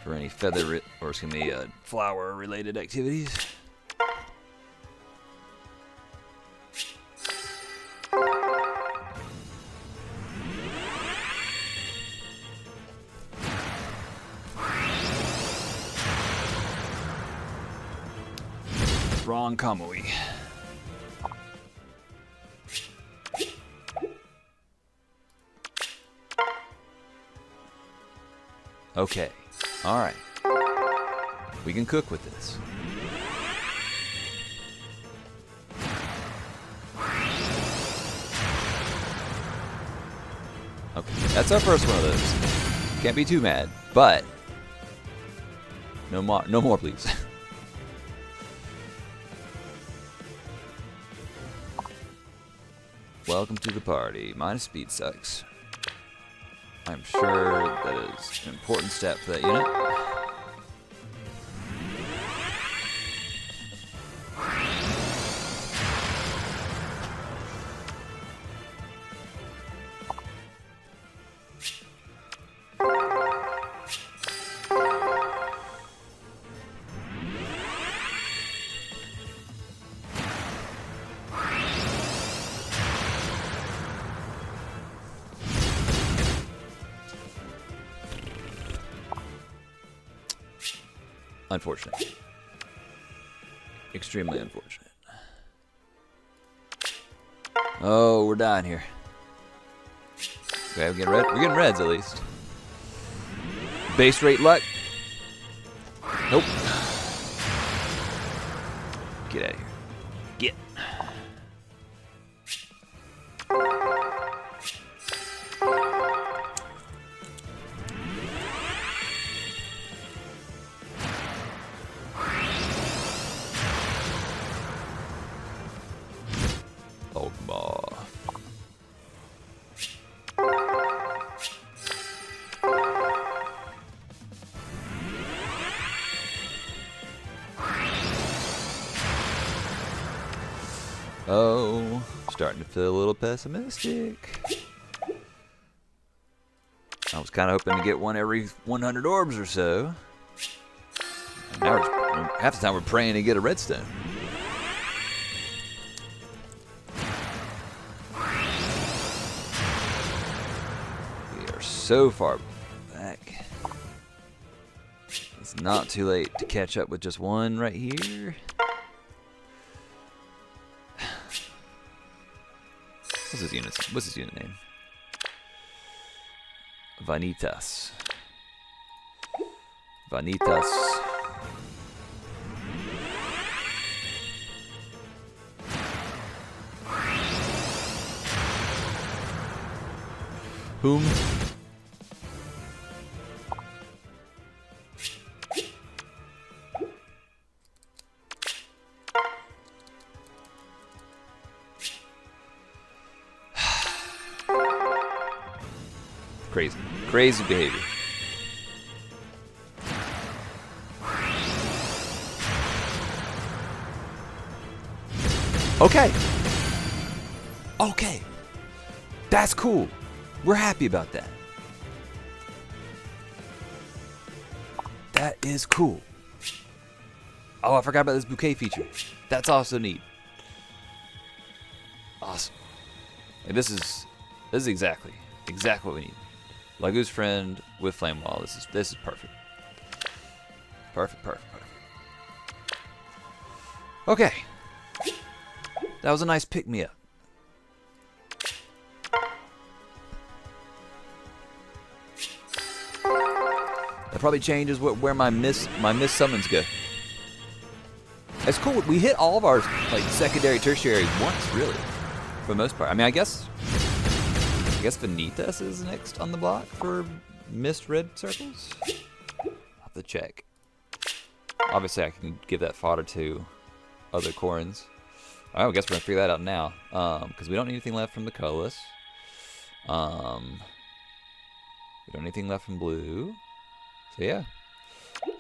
Speaker 1: for any feather or excuse me, flower related activities. Wrong Kamui. Okay. Alright. We can cook with this. Okay. That's our first one of those. Can't be too mad, but no more please. Welcome to the party. My speed sucks. I'm sure that is an important step for that unit. Unfortunate. Extremely unfortunate. Oh, we're dying here. Okay, we're getting red. We're getting reds at least. Base rate luck. Nope. Get out of here. Get. Oh, starting to feel a little pessimistic. I was kind of hoping to get one every 100 orbs or so. And now half the time we're praying to get a redstone. We are so far back. It's not too late to catch up with just one right here. What's his unit name? Vanitas. Vanitas. Whom? Crazy. Crazy behavior. Okay. Okay. That's cool. We're happy about that. That is cool. Oh, I forgot about this bouquet feature. That's also neat. Awesome. And this is exactly what we need. Lagu's friend with flame wall. This is perfect. Perfect. Okay. That was a nice pick me up. That probably changes where my miss summons go. It's cool. We hit all of our like secondary, tertiary once, really, for the most part. I mean, I guess Vanitas is next on the block for missed red circles. I'll have to check. Obviously, I can give that fodder to other Corins, Alright, I guess we're going to figure that out now. Because we don't need anything left from the colorless. We don't need anything left from blue. So yeah.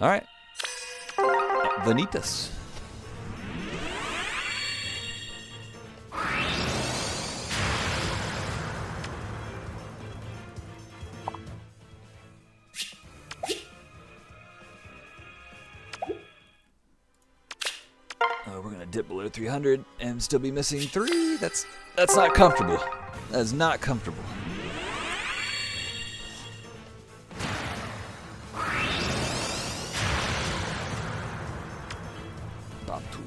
Speaker 1: Alright. Vanitas. We're gonna dip below 300 and still be missing 3. That's not comfortable. That is not comfortable. Bantu.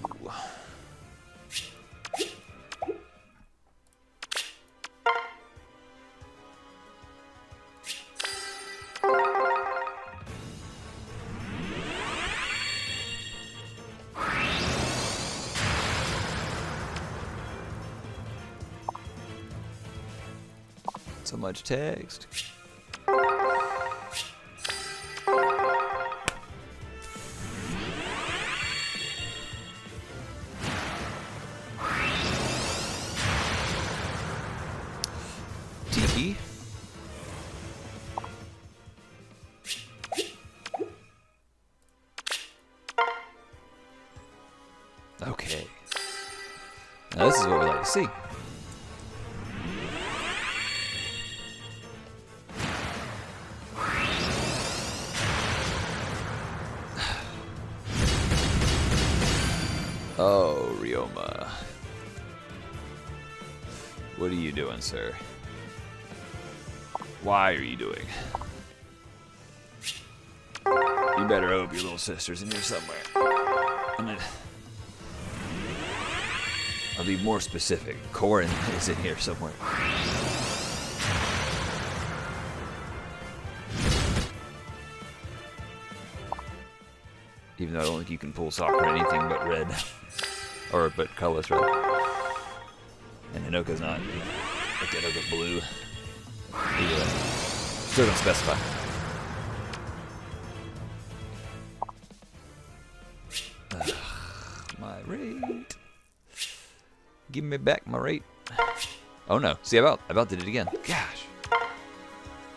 Speaker 1: So much text. Tiki. Okay. Now this is what we like to see. Oh, Ryoma. What are you doing, sir? Why are you doing? You better hope your little sister's in here somewhere. I'll be more specific. Corin is in here somewhere. Even though I don't think you can pull soccer anything but red. Or but colorless red. And Hinoka's not. Like Hinoka's blue. Either way. Still don't specify. My rate. Give me back my rate. Oh no. See, I about did it again. Gosh. I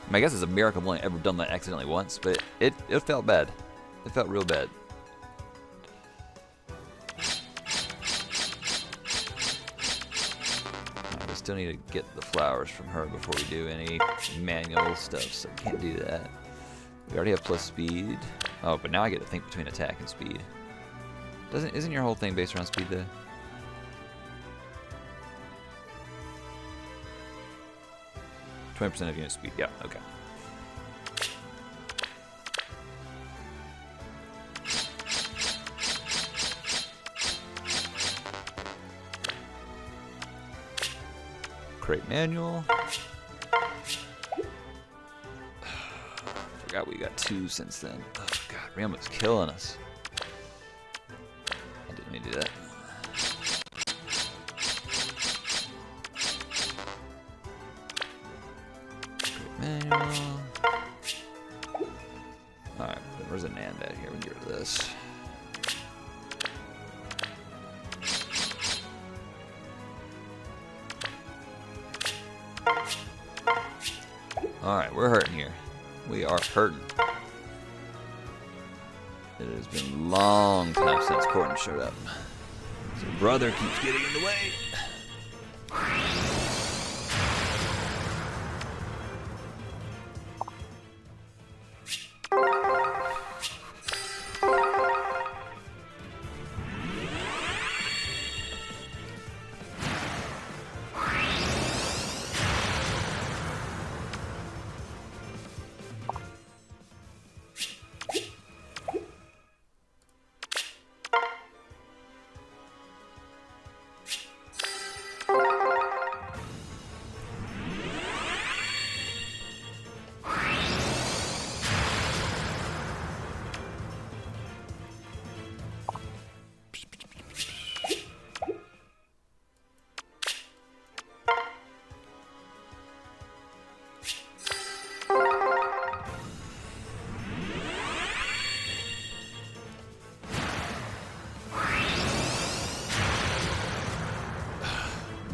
Speaker 1: mean, I guess it's a miracle I've only ever done that accidentally once, but it felt bad. It felt real bad. We still need to get the flowers from her before we do any manual stuff, so can't do that. We already have plus speed. Oh, but now I get to think between attack and speed. Isn't your whole thing based around speed though? %of unit speed, yeah, okay. Create manual. Forgot we got 2 since then. Oh god, Ryoma's killing us. I didn't mean to do that. Create manual. Alright, where's an and at here? We can get rid of this. Alright, we're hurting here. We are hurting. It has been a long time since Corin showed up. So brother keeps getting in the way.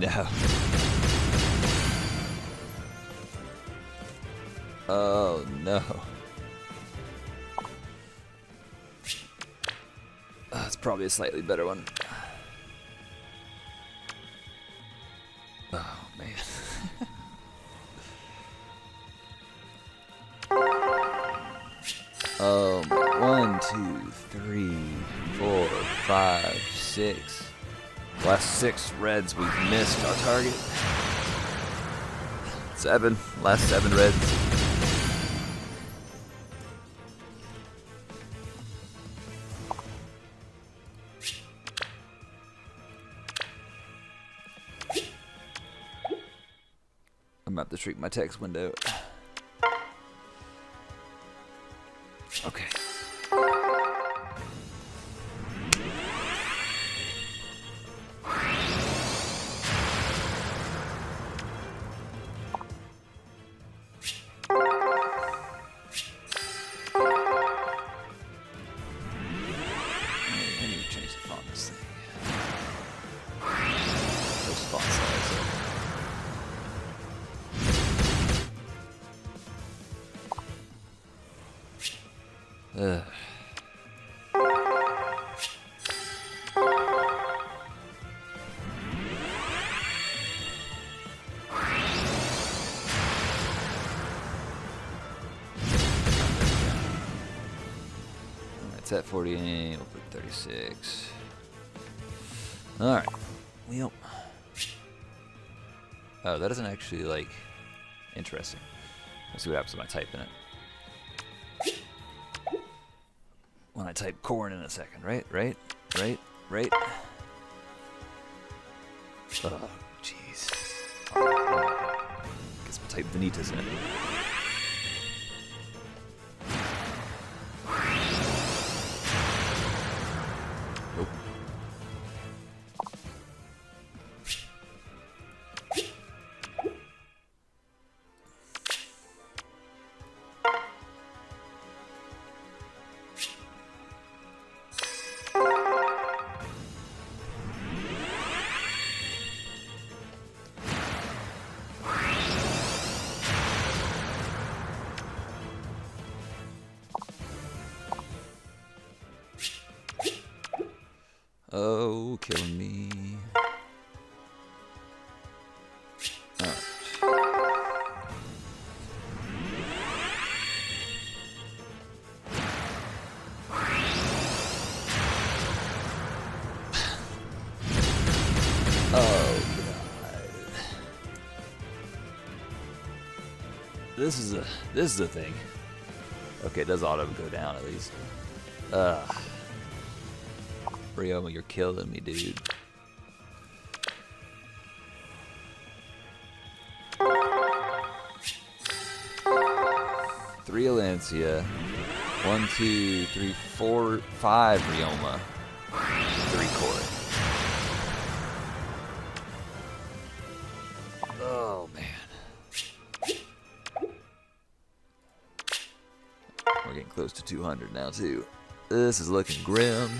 Speaker 1: no. Oh no. That's probably a slightly better one. Oh man. Oh, 1, 2, 3, 4, 5, 6. Last 6 reds we've missed our target. 7. Last 7 reds. I'm about to shrink my text window. Okay. I need to change the font of this thing. Those font size. Ugh. It's at 48, we'll put 36. Alright. Well. Oh, that isn't actually, like, interesting. Let's see what happens when I type in it. When I type corn in a second, right? Oh, jeez. Guess we'll type Vanitas in. Nope. Oh, killing me. Alright. Oh, God. This is a thing. Okay, it does auto go down at least. Ryoma, you're killing me, dude. Three Alancia. 1, 2, 3, 4, 5 Ryoma. 3 Koi. Oh man. We're getting close to 200 now too. This is looking grim.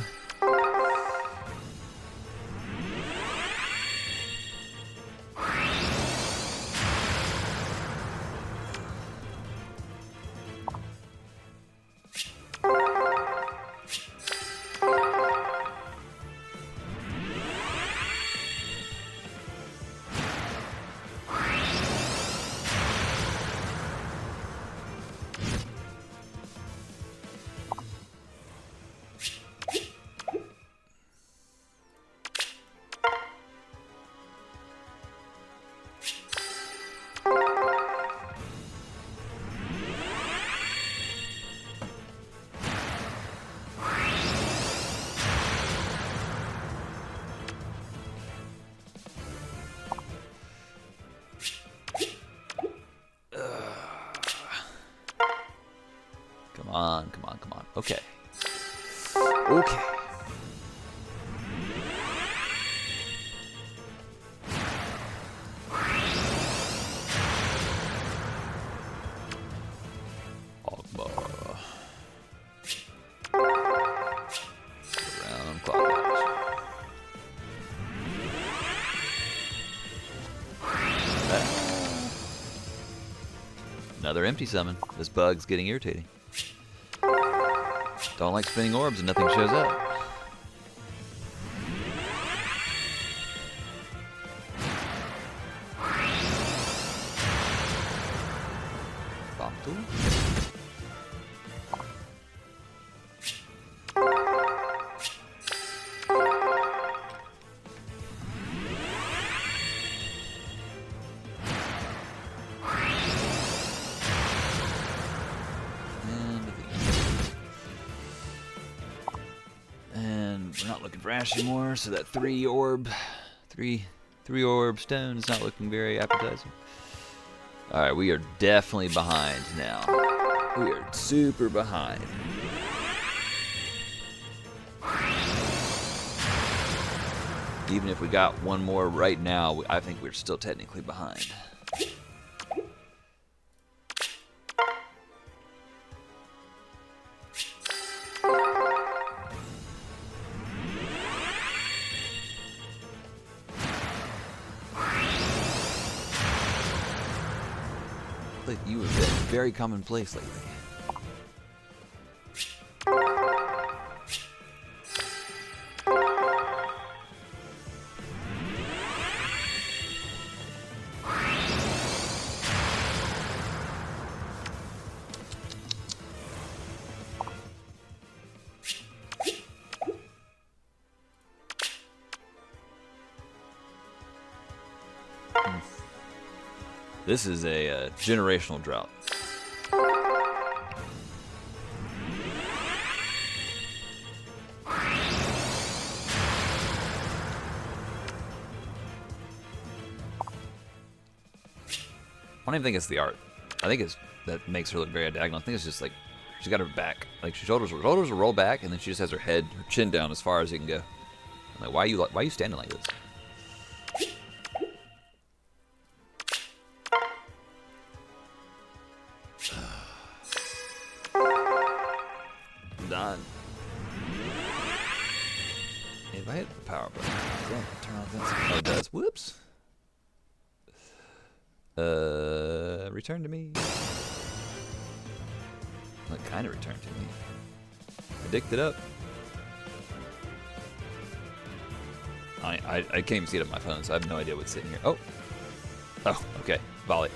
Speaker 1: Come on. Okay. Okay. Around clockwise. Another empty summon. This bug's getting irritating. Don't like spinning orbs and nothing shows up. Bomb tool. We're not looking for Ash anymore, so that three orb stone is not looking very appetizing. Alright, we are definitely behind now. We are super behind. Even if we got one more right now, I think we're still technically behind. You have been very commonplace lately. This is a generational drought. I don't even think it's the art. I think it's that makes her look very diagonal. I think it's just like she's got her back, like her shoulders will roll back, and then she just has her head, her chin down as far as it can go. I'm like, why are you standing like this? Done. If I hit the power button, turn on this. Oh, it does. Whoops. Return to me. What kind of return to me? Addicted up. I can't even see it on my phone, so I have no idea what's sitting here. Oh. Oh, okay. Volley.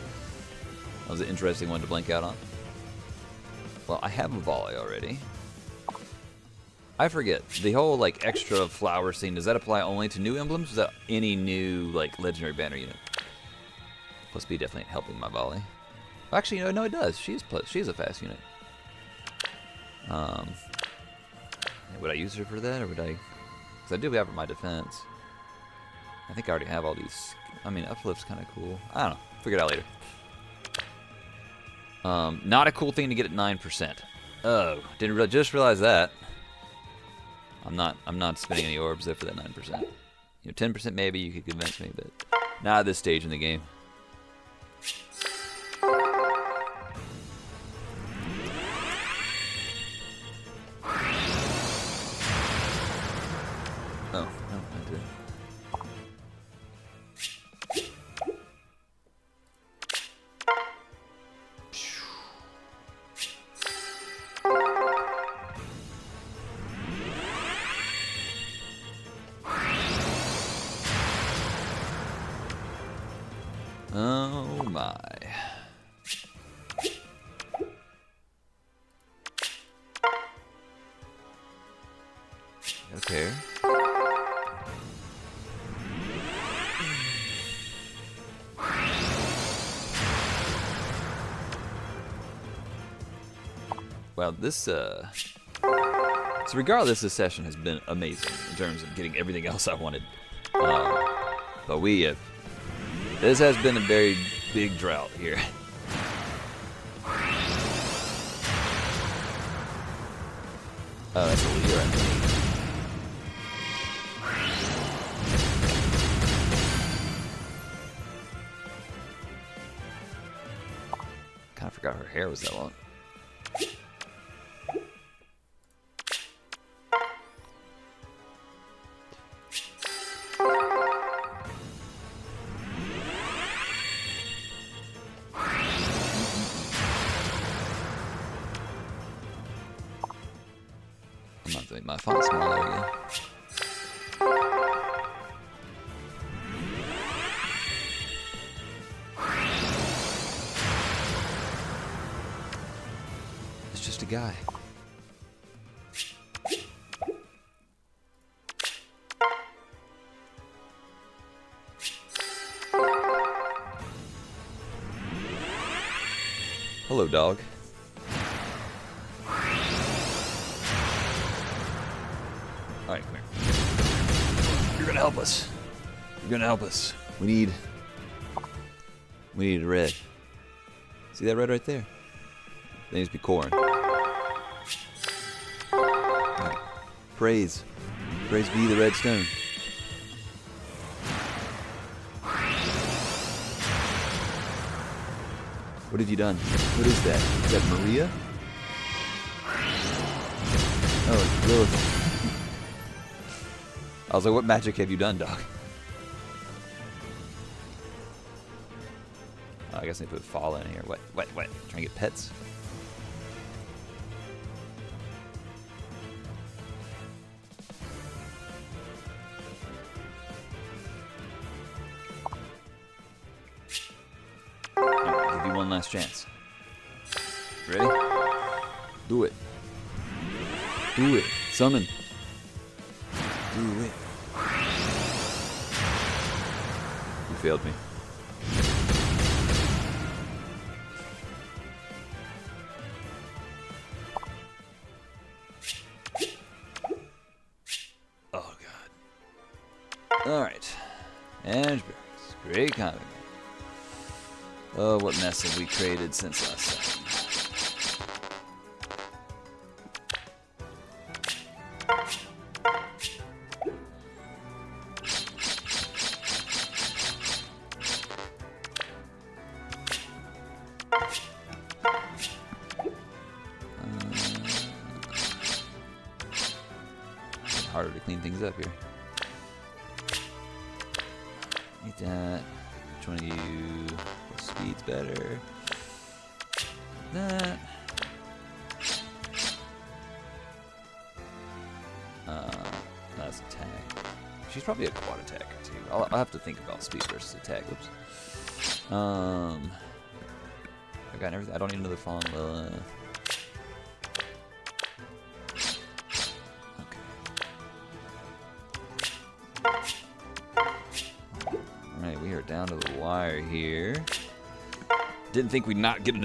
Speaker 1: That was an interesting one to blink out on. Well, I have a volley already. I forget. The whole, like, extra flower scene, does that apply only to new emblems? Or is that any new, like, legendary banner unit? Plus B definitely helping my volley. Actually, no, it does. She is a fast unit. Would I use her for that, or would I... Because I do have her my defense. I think I already have all these... I mean, uplift's kind of cool. I don't know. Figure it out later. Not a cool thing to get at 9%. Oh, just realize that. I'm not spinning any orbs there for that 9%. You know, 10% maybe you could convince me, but not at this stage in the game. Oh, no, I did. Oh my. Okay. Well, so regardless, this session has been amazing in terms of getting everything else I wanted. But this has been a very big drought here. Oh, that's a leader, I think. Kind of forgot her hair was that long. I'm not doing my font smaller again. It's just a guy. Hello, dog. Alright, come here. You're gonna help us. You're gonna help us. We need a red. See that red right there? That needs to be corn. Right. Praise. Praise be the red stone. What have you done? What is that? Is that Maria? Oh, it's Lilith. I was like, what magic have you done, dog? Oh, I guess they put fall in here. What? Trying to get pets? I'll give you one last chance. Ready? Do it. Do it. Summon. Do it. You failed me. Oh god. Alright. And great comic. Oh, what mess have we created since last time? Harder to clean things up here. Need that. Which one of you? Speed's better. That. That's attack. She's probably a quad attacker too. I'll have to think about speed versus attack. Oops. I've got everything. I don't need another fallen Lila. Alright, we are down to the wire here. Didn't think we'd not get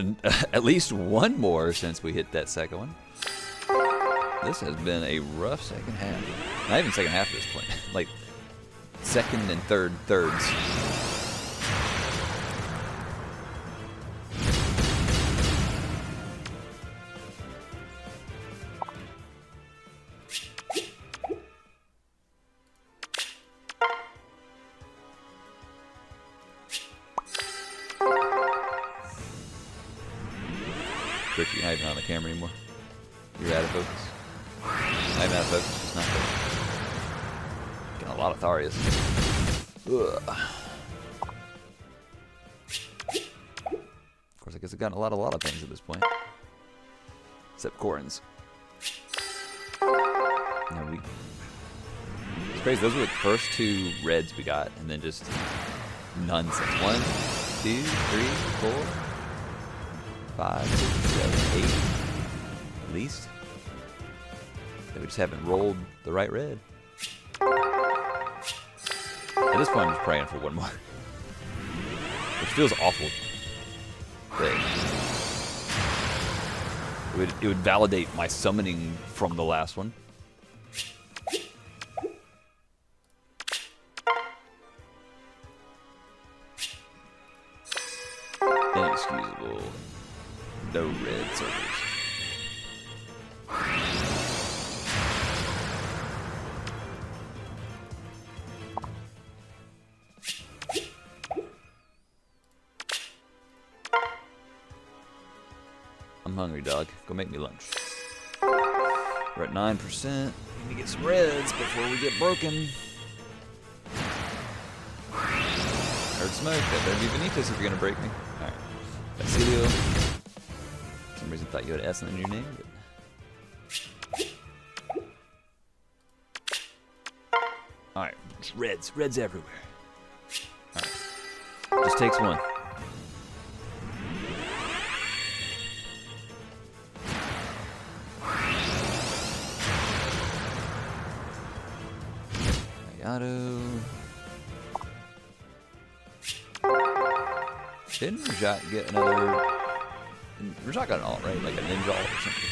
Speaker 1: at least one more since we hit that second one. This has been a rough second half. Not even second half at this point. Like, second and thirds. Rick, you're not even on the camera anymore. You're out of focus. Not even out of focus, just not focused. Getting a lot of Tharias. Ugh. Of course, I guess I've gotten a lot of things at this point. Except Corins. No, it's crazy, those were the first two reds we got, and then just none since. 1, 2, 3, 4, 5, 6, 7, 8, at least. We just haven't rolled the right red. At this point, I'm just praying for one more. Which feels awful. But it would validate my summoning from the last one. Inexcusable. No red circles. I'm hungry, dog. Go make me lunch. We're at 9%. We need to get some reds before we get broken. Heard smoke. That better be beneath us if you're gonna break me. Alright. Basilio. For some reason I thought you had S in your name, but All right, reds everywhere. All right, just takes one. Auto. Didn't Rajat get another? Rajat got an alt, right? Like a ninja alt or something.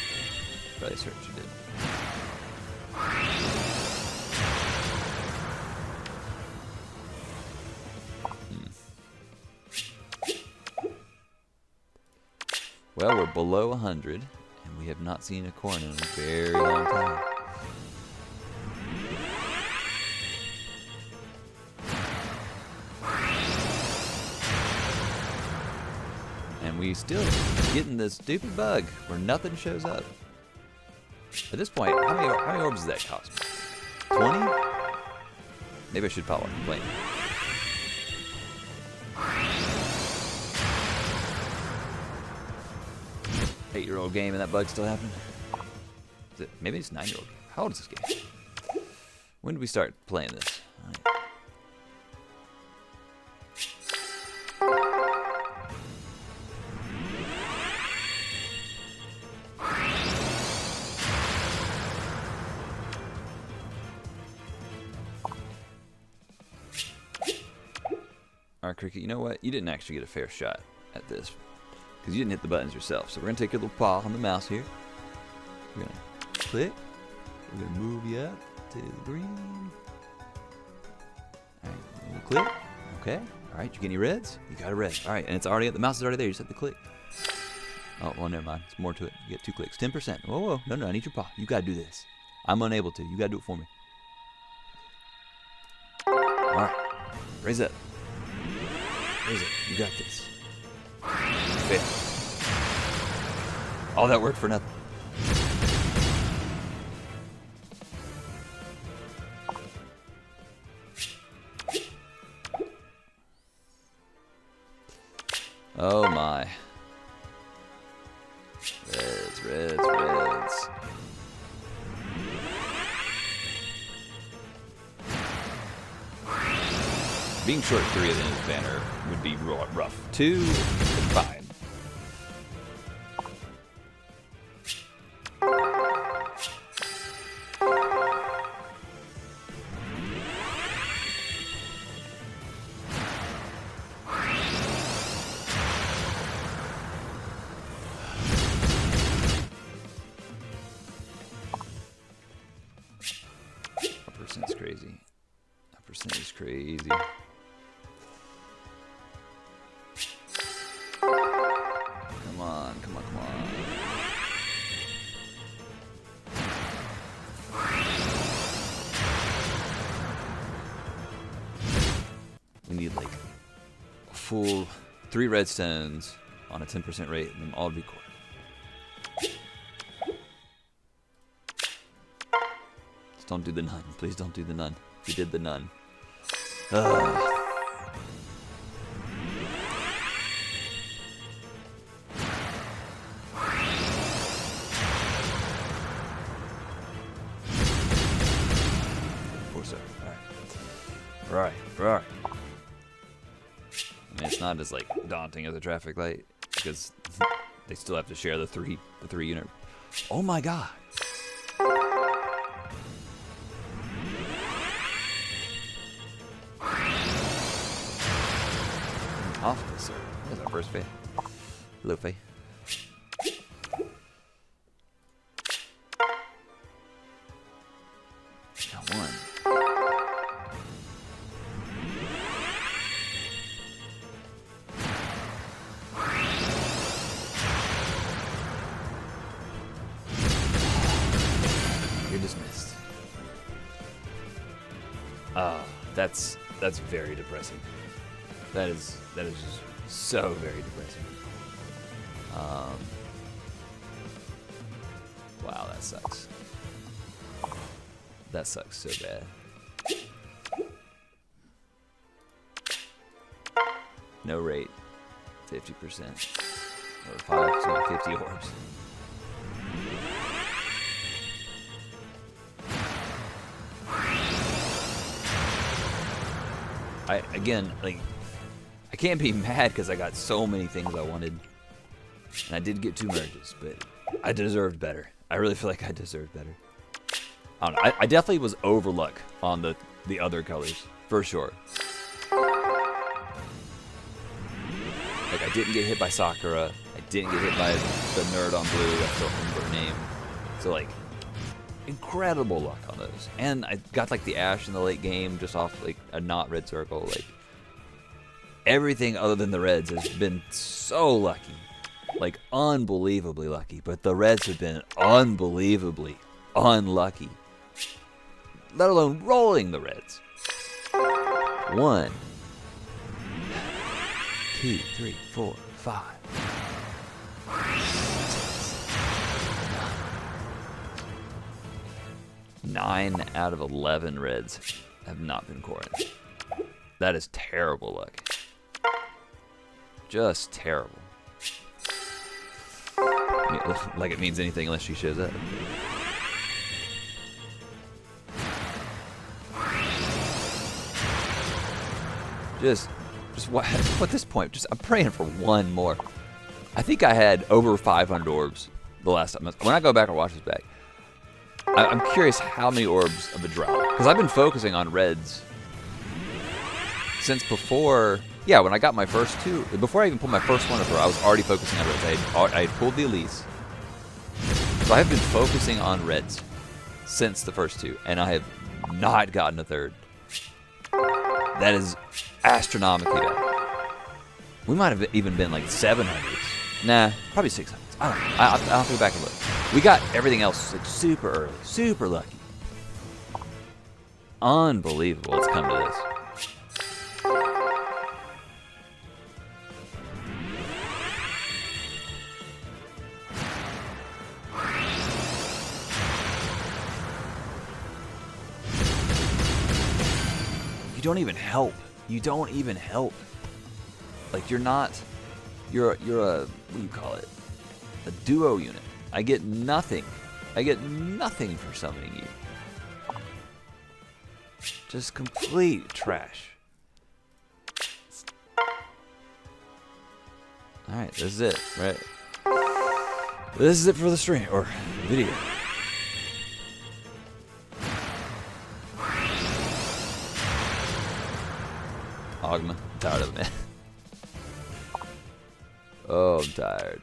Speaker 1: Probably search you did. Well, we're below 100, and we have not seen a corn in a very long time. And we still getting this stupid bug where nothing shows up. At this point, how many orbs does that cost me? 20? Maybe I should follow a complaint. Eight-year-old game and that bug still happening? Is it? Maybe it's 9-year-old game. How old is this game? When did we start playing this? Alright, Cricket, you know what? You didn't actually get a fair shot at this because you didn't hit the buttons yourself. So we're going to take your little paw on the mouse here. We're going to click. We're going to move you up to the green. Alright, we'll click. Okay. Alright, you get any reds? You got a red. Alright, and it's already, the mouse is already there. You just have to click. Oh, well, never mind. There's more to it. You get 2 clicks. 10%. Whoa, whoa. No, I need your paw. You got to do this. I'm unable to. You got to do it for me. Alright. Raise up. Raise it. You got this. Fail. All that work for nothing. Oh my. Reds. Being short 3 at the end of the banner would be rough. 2, fine. Percent's crazy. A percent is crazy. Come on. We need like a full 3 redstones on a 10% rate and then all to be core. Just don't do the nun. Please don't do the nun. You did the nun. Ugh. Right. I mean, it's not as like daunting as a traffic light because they still have to share the three unit. Oh my god! Officer, that's our first fail. Hello, Faye. Got one. You're dismissed. That's very depressing. That is just so very depressing. Wow, that sucks. That sucks so bad. No rate, 50%, or 5, so 50 orbs. again, like, I can't be mad because I got so many things I wanted. And I did get 2 merges, but I deserved better. I really feel like I deserved better. I don't know. I definitely was over luck on the other colors, for sure. Like, I didn't get hit by Sakura. I didn't get hit by the nerd on blue. I still remember her name. So, like, incredible luck on those. And I got, like, the Ash in the late game just off, like, a not red circle. Like, everything other than the reds has been so lucky. Like, unbelievably lucky. But the reds have been unbelievably unlucky. Let alone rolling the reds. 1, 2, 3, 4, 5. 9 out of 11 reds have not been Corin. That is terrible luck. Just terrible. Like it means anything unless she shows up. Just what at this point, I'm praying for one more. I think I had over 500 orbs the last time. When I go back and watch this back, I'm curious how many orbs of a drought. Because I've been focusing on reds since before. Yeah, when I got my first 2, before I even pulled my first one of her, I was already focusing on reds. I had pulled the Elise. So I have been focusing on reds since the first 2, and I have not gotten a third. That is astronomically bad. We might have even been like 700s. Nah, probably 600s. I don't know. I'll have to go back and look. We got everything else like super early, super lucky. Unbelievable it's come to this. You don't even help. You don't even help. Like you're a what do you call it? A duo unit. I get nothing. I get nothing for summoning you. Just complete trash. Alright, this is it, right? This is it for the stream or video. Ogma. I'm tired of it, man. Oh, I'm tired.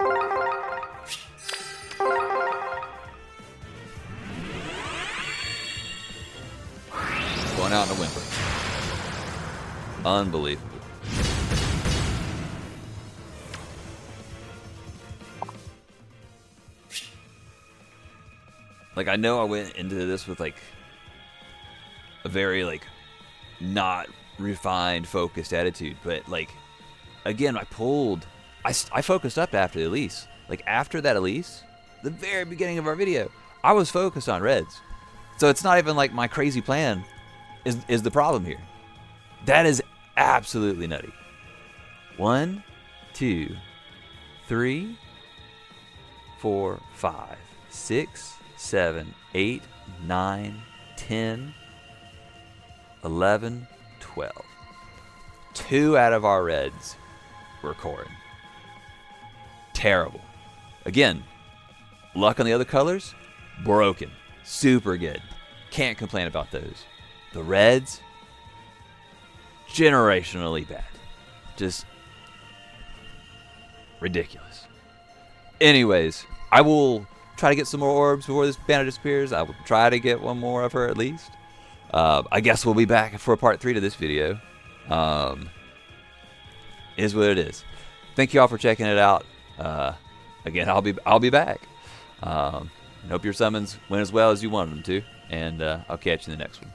Speaker 1: Going out in a whimper. Unbelievable. Like, I know I went into this with, like, a very, like, not refined, focused attitude, but like again, I focused up after the Elise. Like after that Elise, the very beginning of our video, I was focused on reds. So it's not even like my crazy plan is the problem here. That is absolutely nutty. 1, 2, 3, 4, 5, 6, 7, 8, 9, 10, 11, 12. 2 out of our reds were Corin. Terrible. Again, luck on the other colors, broken. Super good. Can't complain about those. The reds, generationally bad. Just ridiculous. Anyways, I will try to get some more orbs before this banner disappears. I will try to get one more of her at least. I guess we'll be back for part 3 to this video. Is what it is. Thank you all for checking it out. Again, I'll be back. Hope your summons went as well as you wanted them to, and I'll catch you in the next one.